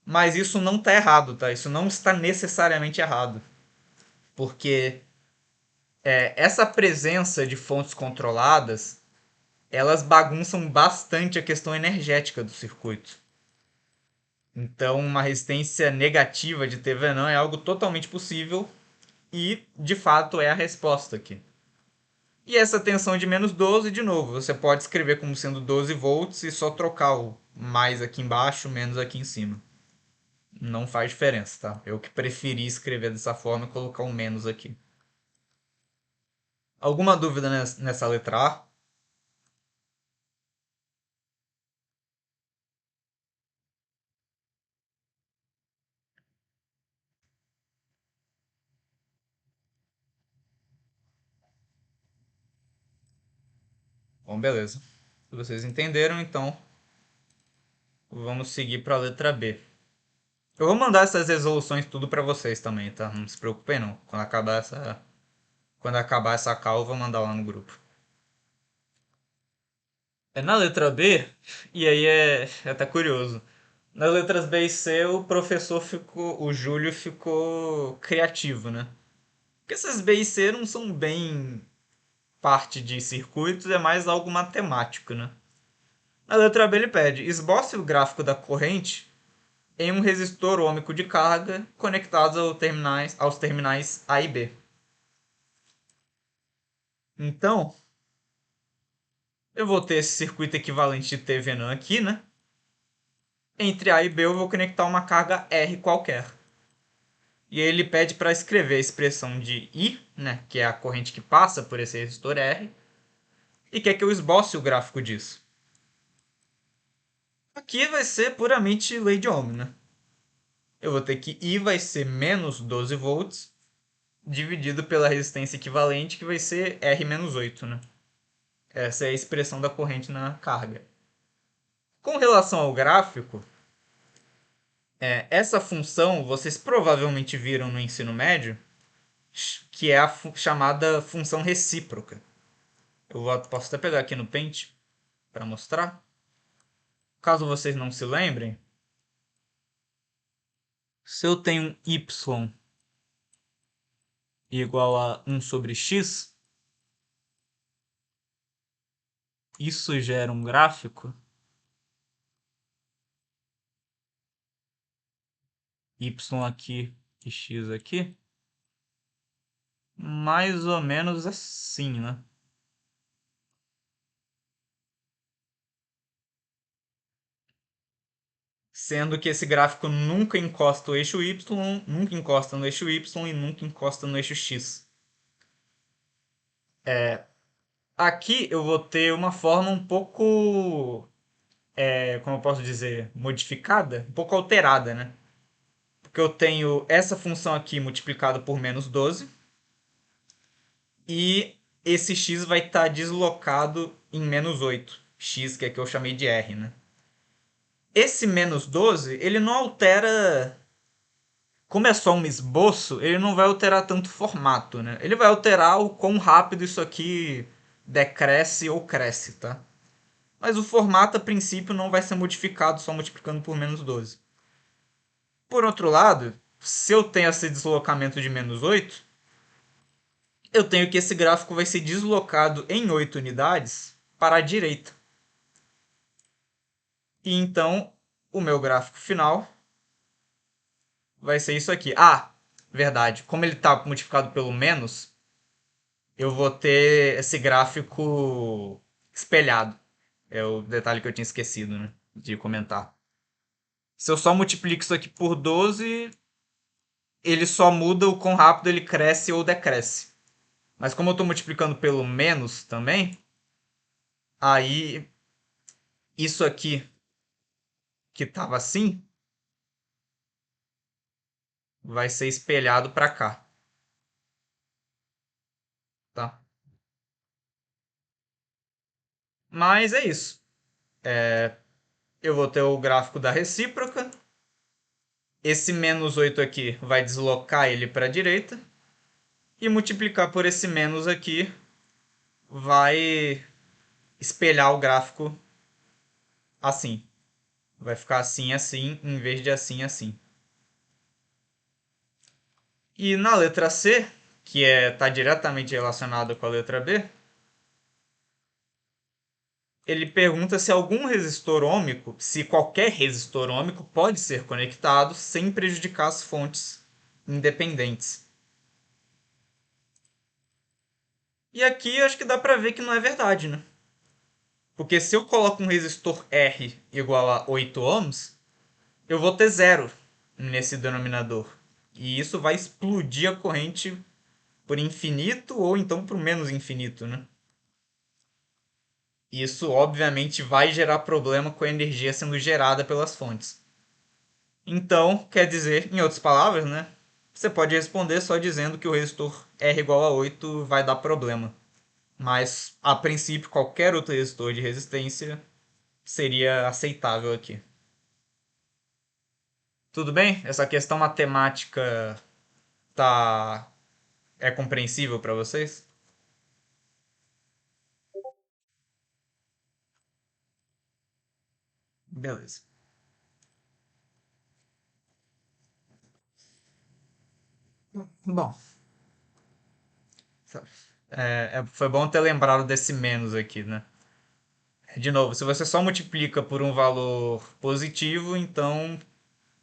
mas isso não está errado, tá? Isso não está necessariamente errado. Porque essa presença de fontes controladas, elas bagunçam bastante a questão energética do circuito. Então, uma resistência negativa de Thevenin é algo totalmente possível e, de fato, é a resposta aqui. E essa tensão de menos 12, de novo, você pode escrever como sendo 12 volts e só trocar o mais aqui embaixo, menos aqui em cima. Não faz diferença, tá? Eu que preferi escrever dessa forma e colocar um menos aqui. Alguma dúvida nessa letra A? Bom, beleza. Se vocês entenderam, então vamos seguir para a letra B. Eu vou mandar essas resoluções tudo para vocês também, tá? Não se preocupem não. Quando acabar essa call, eu vou mandar lá no grupo. Na letra B, e aí é até curioso. Nas letras B e C, o Júlio ficou criativo, né? Porque essas B e C não são bem parte de circuitos, é mais algo matemático, né? Na letra B ele pede, esboce o gráfico da corrente em um resistor ôhmico de carga conectados aos terminais A e B. Então, eu vou ter esse circuito equivalente de Thevenin aqui, né? Entre A e B eu vou conectar uma carga R qualquer. E aí ele pede para escrever a expressão de I, né, que é a corrente que passa por esse resistor R, e quer que eu esboce o gráfico disso. Aqui vai ser puramente lei de Ohm, né? Eu vou ter que I vai ser menos 12 volts dividido pela resistência equivalente, que vai ser R menos 8, né? Essa é a expressão da corrente na carga. Com relação ao gráfico, essa função vocês provavelmente viram no ensino médio, que é a chamada função recíproca. Posso até pegar aqui no Paint para mostrar. Caso vocês não se lembrem, se eu tenho y igual a 1 sobre x, isso gera um gráfico y aqui e x aqui, mais ou menos assim, né? Sendo que esse gráfico nunca encosta o eixo y, nunca encosta no eixo y e nunca encosta no eixo x. Aqui eu vou ter uma forma um pouco, como eu posso dizer, modificada, um pouco alterada, né? Porque eu tenho essa função aqui multiplicada por -12 e esse x vai estar deslocado em -8. X, que é que eu chamei de r, né? Esse -12, ele não altera. Como é só um esboço, ele não vai alterar tanto o formato, né? Ele vai alterar o quão rápido isso aqui decresce ou cresce, tá? Mas o formato, a princípio, não vai ser modificado só multiplicando por -12. Por outro lado, se eu tenho esse deslocamento de -8, eu tenho que esse gráfico vai ser deslocado em 8 unidades para a direita. E então, o meu gráfico final vai ser isso aqui. Ah, verdade. Como ele está multiplicado pelo menos, eu vou ter esse gráfico espelhado. É o detalhe que eu tinha esquecido, né, de comentar. Se eu só multiplico isso aqui por 12, ele só muda o quão rápido ele cresce ou decresce. Mas como eu estou multiplicando pelo menos também, aí isso aqui que estava assim vai ser espelhado para cá, tá? Mas é isso. Eu vou ter o gráfico da recíproca. Esse -8 aqui vai deslocar ele para a direita. E multiplicar por esse menos aqui vai espelhar o gráfico assim. Vai ficar assim, assim, em vez de assim, assim. E na letra C, que está diretamente relacionada com a letra B, ele pergunta se algum resistor ôhmico, se qualquer resistor ôhmico pode ser conectado sem prejudicar as fontes independentes. E aqui acho que dá para ver que não é verdade, né? Porque se eu coloco um resistor R igual a 8 ohms, eu vou ter zero nesse denominador. E isso vai explodir a corrente por infinito ou então por menos infinito, né? Isso obviamente vai gerar problema com a energia sendo gerada pelas fontes. Então, quer dizer, em outras palavras, né? Você pode responder só dizendo que o resistor R igual a 8 vai dar problema. Mas, a princípio, qualquer outro resistor de resistência seria aceitável aqui. Tudo bem? Essa questão matemática tá é compreensível para vocês? Beleza. Bom, foi bom ter lembrado desse menos aqui, né? De novo, se você só multiplica por um valor positivo, então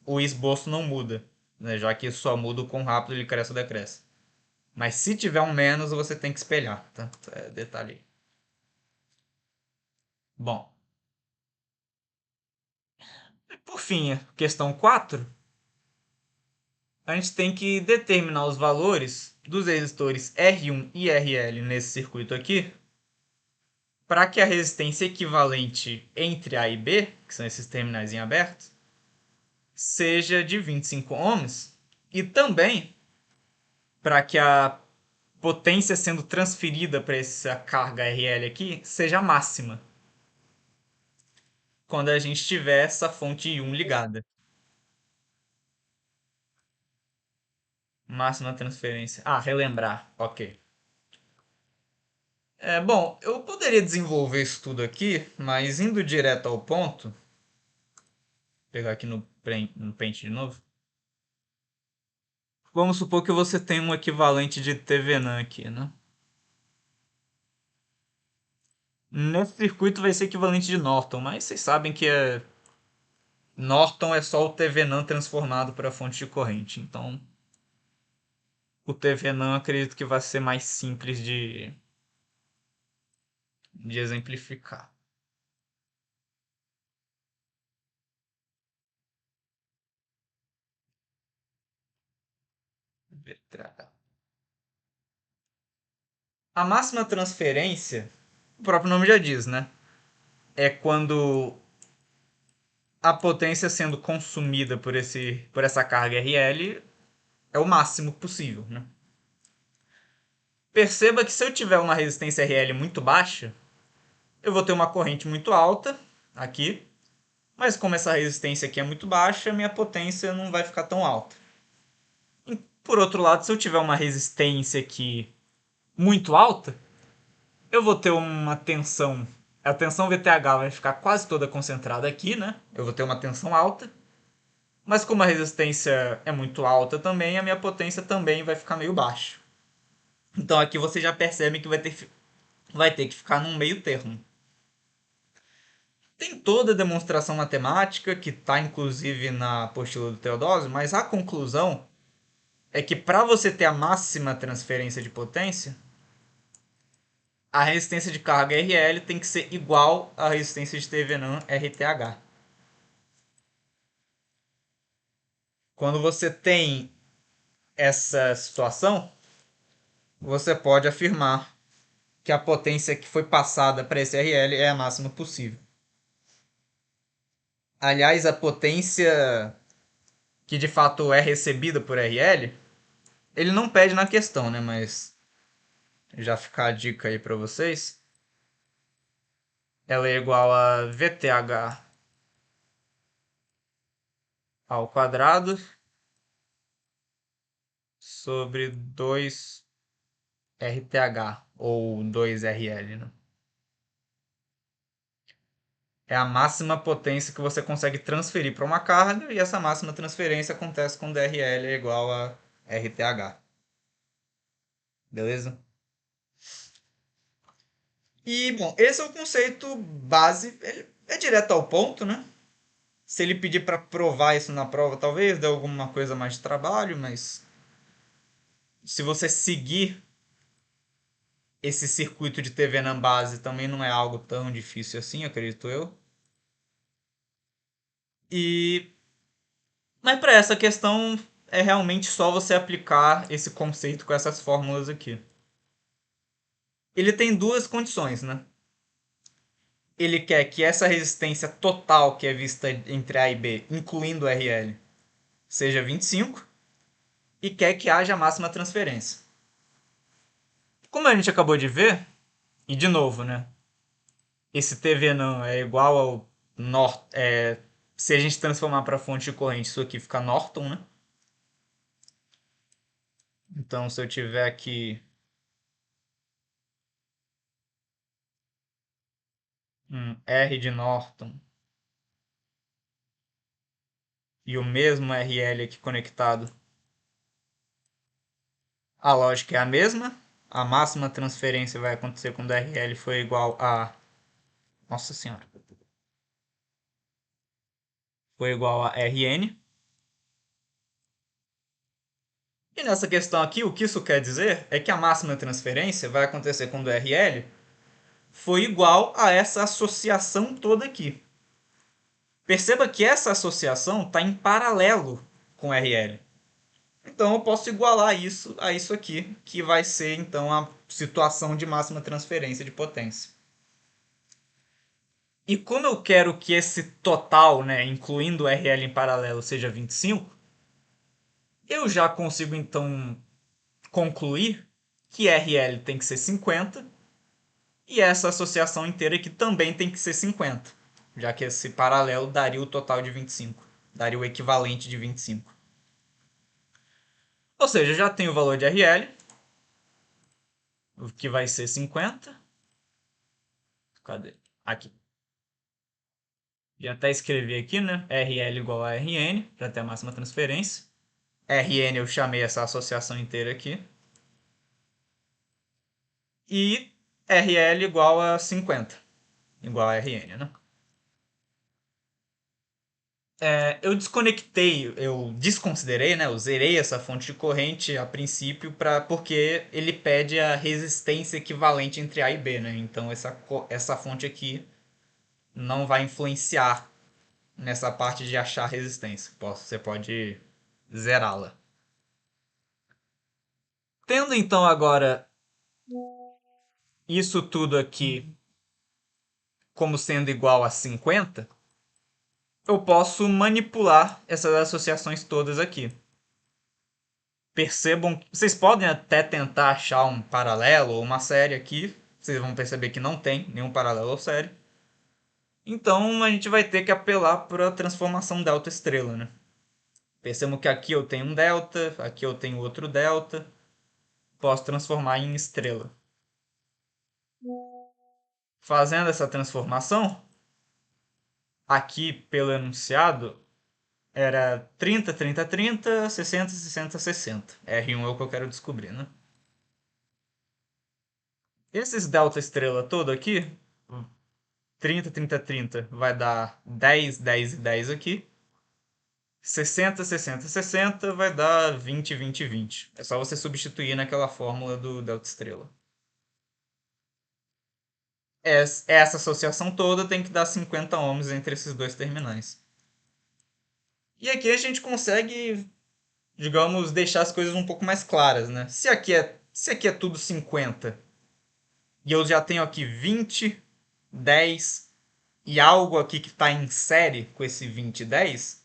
o esboço não muda, né? Já que só muda o quão rápido ele cresce ou decresce. Mas se tiver um menos, você tem que espelhar, tá? Detalhe aí. Bom, por fim, questão 4, a gente tem que determinar os valores dos resistores R1 e RL nesse circuito aqui para que a resistência equivalente entre A e B, que são esses terminais em aberto, seja de 25 ohms e também para que a potência sendo transferida para essa carga RL aqui seja máxima quando a gente tiver essa fonte I1 ligada. Máxima transferência. Ah, relembrar. Ok. Bom, eu poderia desenvolver isso tudo aqui, mas indo direto ao ponto, vou pegar aqui no Paint de novo. Vamos supor que você tem um equivalente de Thevenin aqui, né? Nesse circuito vai ser equivalente de Norton, mas vocês sabem que Norton é só o Thevenin transformado para fonte de corrente. Então, o Thevenin acredito que vai ser mais simples de exemplificar. A máxima transferência O próprio nome já diz, né? É quando a potência sendo consumida por essa carga RL é o máximo possível, né? Perceba que se eu tiver uma resistência RL muito baixa, eu vou ter uma corrente muito alta aqui, mas como essa resistência aqui é muito baixa, minha potência não vai ficar tão alta. Por outro lado, se eu tiver uma resistência aqui muito alta, eu vou ter uma tensão. A tensão VTH vai ficar quase toda concentrada aqui, né? Eu vou ter uma tensão alta. Mas como a resistência é muito alta também, a minha potência também vai ficar meio baixa. Então aqui você já percebe que vai ter que ficar num meio termo. Tem toda a demonstração matemática, que está inclusive na apostila do Teodósio, mas a conclusão é que para você ter a máxima transferência de potência, a resistência de carga RL tem que ser igual à resistência de Thevenin RTH. Quando você tem essa situação, você pode afirmar que a potência que foi passada para esse RL é a máxima possível. Aliás, a potência que de fato é recebida por RL, ele não pede na questão, né? Mas já fica a dica aí para vocês. Ela é igual a VTH ao quadrado sobre 2RTH ou 2RL, né? É a máxima potência que você consegue transferir para uma carga, e essa máxima transferência acontece quando RL é igual a RTH. Beleza? E, bom, esse é o conceito base. Ele é direto ao ponto, né? Se ele pedir para provar isso na prova, talvez dê alguma coisa mais de trabalho, mas se você seguir esse circuito de TV na base, também não é algo tão difícil assim, acredito eu. E mas para essa questão é realmente só você aplicar esse conceito com essas fórmulas aqui. Ele tem duas condições, né? Ele quer que essa resistência total que é vista entre A e B, incluindo o RL, seja 25, e quer que haja a máxima transferência. Como a gente acabou de ver, e de novo, né? Esse TV não é igual ao Norton. Se a gente transformar para fonte de corrente, isso aqui fica Norton, né? Então, se eu tiver aqui um R de Norton e o mesmo RL aqui conectado, a lógica é a mesma. A máxima transferência vai acontecer quando RL for igual a... Nossa senhora. Foi igual a Rn. E nessa questão aqui, o que isso quer dizer é que a máxima transferência vai acontecer quando RL foi igual a essa associação toda aqui. Perceba que essa associação está em paralelo com RL. Então eu posso igualar isso a isso aqui, que vai ser então a situação de máxima transferência de potência. E como eu quero que esse total, né, incluindo o RL em paralelo, seja 25, eu já consigo então concluir que RL tem que ser 50 e essa associação inteira aqui também tem que ser 50, já que esse paralelo daria o total de 25, daria o equivalente de 25. Ou seja, já tem o valor de RL, que vai ser 50. Cadê? Aqui. Já até escrevi aqui, né? RL igual a RN, para ter a máxima transferência. RN eu chamei essa associação inteira aqui. E RL igual a 50, igual a RN, né? Eu desconectei, eu desconsiderei, né? Eu zerei essa fonte de corrente a princípio porque ele pede a resistência equivalente entre A e B, né? Então essa fonte aqui não vai influenciar nessa parte de achar resistência. Você pode zerá-la. Tendo então agora isso tudo aqui como sendo igual a 50, eu posso manipular essas associações todas aqui. Percebam, vocês podem até tentar achar um paralelo ou uma série aqui, vocês vão perceber que não tem nenhum paralelo ou série. Então a gente vai ter que apelar para a transformação delta estrela, né? Percebam que aqui eu tenho um delta, aqui eu tenho outro delta, posso transformar em estrela. Fazendo essa transformação, aqui pelo enunciado, era 30, 30, 30, 60, 60, 60. R1 é o que eu quero descobrir, né? Esses delta estrela todo aqui, 30, 30, 30, vai dar 10, 10 e 10 aqui. 60, 60, 60 vai dar 20, 20, 20. É só você substituir naquela fórmula do delta estrela. Essa associação toda tem que dar 50 ohms entre esses dois terminais. E aqui a gente consegue, digamos, deixar as coisas um pouco mais claras, né? Se aqui é tudo 50 e eu já tenho aqui 20, 10 e algo aqui que está em série com esse 20 e 10,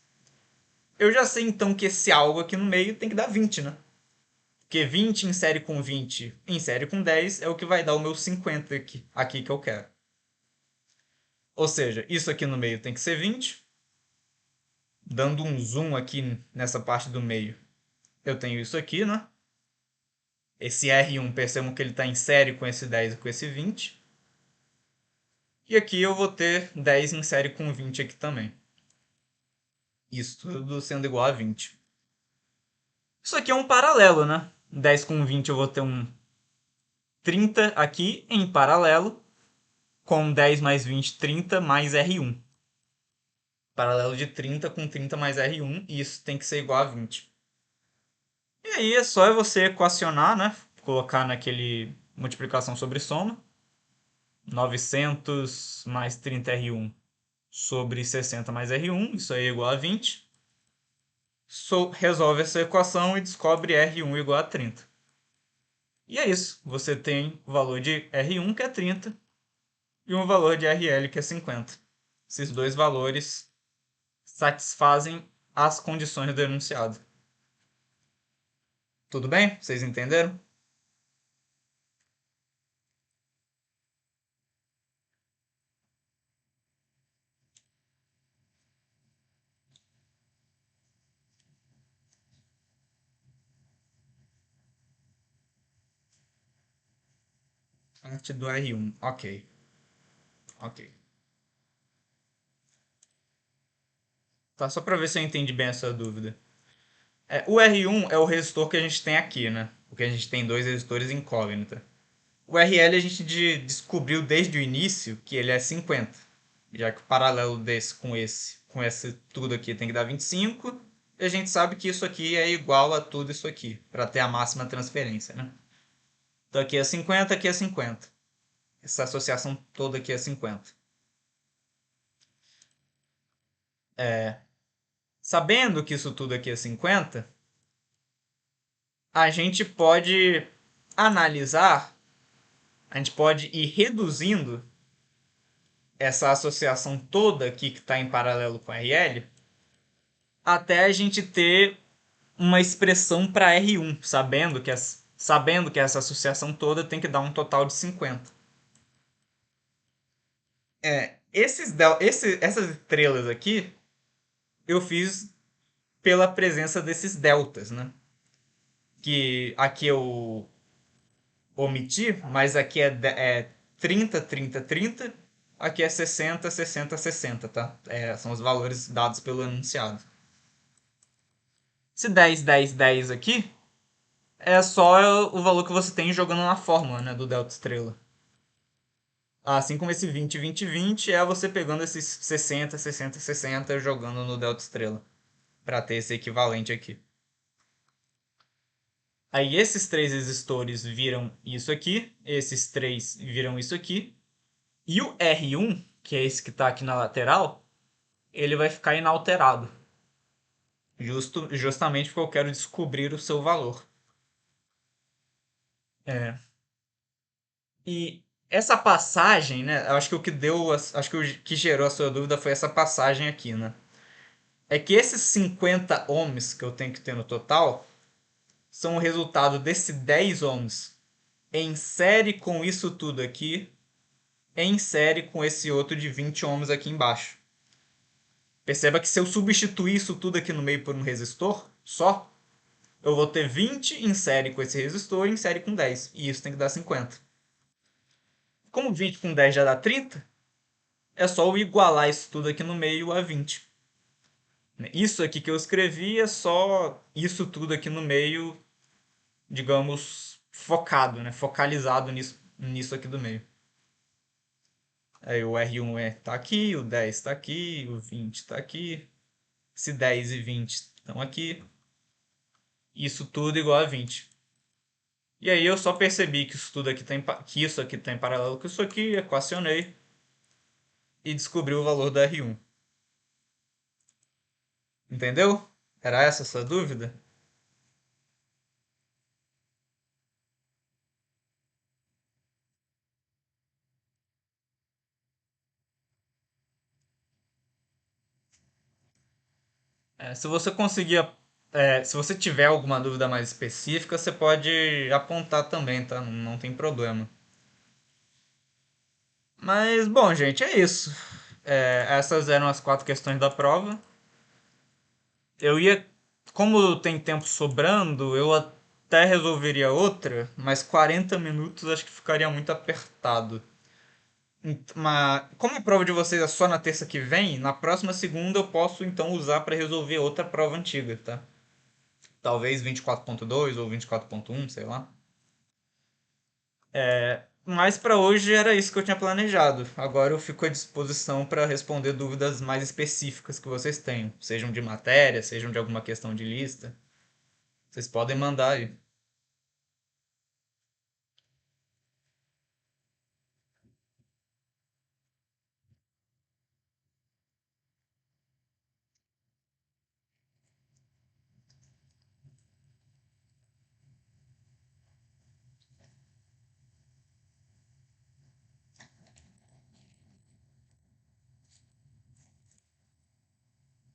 eu já sei então que esse algo aqui no meio tem que dar 20, né? Porque 20 em série com 20 em série com 10 é o que vai dar o meu 50 aqui que eu quero. Ou seja, isso aqui no meio tem que ser 20. Dando um zoom aqui nessa parte do meio, eu tenho isso aqui, né? Esse R1, percebam que ele está em série com esse 10 e com esse 20. E aqui eu vou ter 10 em série com 20 aqui também. Isso tudo sendo igual a 20. Isso aqui é um paralelo, né? 10 com 20 eu vou ter um 30 aqui em paralelo, com 10 mais 20, 30 mais R1. Paralelo de 30 com 30 mais R1, e isso tem que ser igual a 20. E aí é só você equacionar, né? Colocar naquele multiplicação sobre soma. 900 mais 30R1 sobre 60 mais R1, isso aí é igual a 20. Resolve essa equação e descobre R1 igual a 30. E é isso. Você tem o valor de R1, que é 30, e um valor de RL, que é 50. Esses dois valores satisfazem as condições do enunciado. Tudo bem? Vocês entenderam? Parte do R1. Ok. Ok. Tá, só para ver se eu entendi bem essa dúvida. O R1 é o resistor que a gente tem aqui, né? Porque a gente tem dois resistores incógnita. O RL a gente descobriu desde o início que ele é 50. Já que o paralelo desse com esse tudo aqui tem que dar 25. E a gente sabe que isso aqui é igual a tudo isso aqui, para ter a máxima transferência, né? Então aqui é 50, aqui é 50. Essa associação toda aqui é 50. Sabendo que isso tudo aqui é 50, a gente pode analisar, a gente pode ir reduzindo essa associação toda aqui que está em paralelo com RL, até a gente ter uma expressão para R1, sabendo que essa associação toda tem que dar um total de 50. Essas estrelas aqui eu fiz pela presença desses deltas, né? Que aqui eu omiti, mas aqui é 30, 30, 30. Aqui é 60, 60, 60, tá? São os valores dados pelo enunciado. Esse 10, 10, 10 aqui é só o valor que você tem jogando na fórmula, né, do delta estrela. Assim como esse 20, 20, 20 é você pegando esses 60, 60, 60 jogando no delta estrela, para ter esse equivalente aqui. Aí esses três resistores viram isso aqui, esses três viram isso aqui, e o R1, que é esse que está aqui na lateral, ele vai ficar inalterado. Justamente porque eu quero descobrir o seu valor. É. E Essa passagem, né? Eu acho que o que deu, acho que o que gerou a sua dúvida foi essa passagem aqui, né? É que esses 50 ohms que eu tenho que ter no total são o resultado desse 10 ohms em série com isso tudo aqui, em série com esse outro de 20 ohms aqui embaixo. Perceba que se eu substituir isso tudo aqui no meio por um resistor só, eu vou ter 20 em série com esse resistor e em série com 10. E isso tem que dar 50. Como 20 com 10 já dá 30, é só eu igualar isso tudo aqui no meio a 20. Isso aqui que eu escrevi é só isso tudo aqui no meio, digamos, focado, né? Focalizado nisso aqui do meio. Aí o R1 tá aqui, o 10 tá aqui, o 20 tá aqui. Se 10 e 20 estão aqui, isso tudo igual a 20. E aí eu só percebi que isso tudo aqui tem, que isso aqui tem paralelo com isso aqui, equacionei e descobri o valor da R1. Entendeu? Era essa a sua dúvida? Se você conseguir, se você tiver alguma dúvida mais específica, você pode apontar também, tá? Não tem problema. Mas, bom, gente, é isso. Essas eram as 4 questões da prova. Eu ia, como tem tempo sobrando, eu até resolveria outra, mas 40 minutos acho que ficaria muito apertado. Mas, como a prova de vocês é só na terça que vem, na próxima segunda eu posso então usar para resolver outra prova antiga, tá? Talvez 24.2 ou 24.1, sei lá. Mas para hoje era isso que eu tinha planejado. Agora eu fico à disposição para responder dúvidas mais específicas que vocês tenham, sejam de matéria, sejam de alguma questão de lista. Vocês podem mandar aí.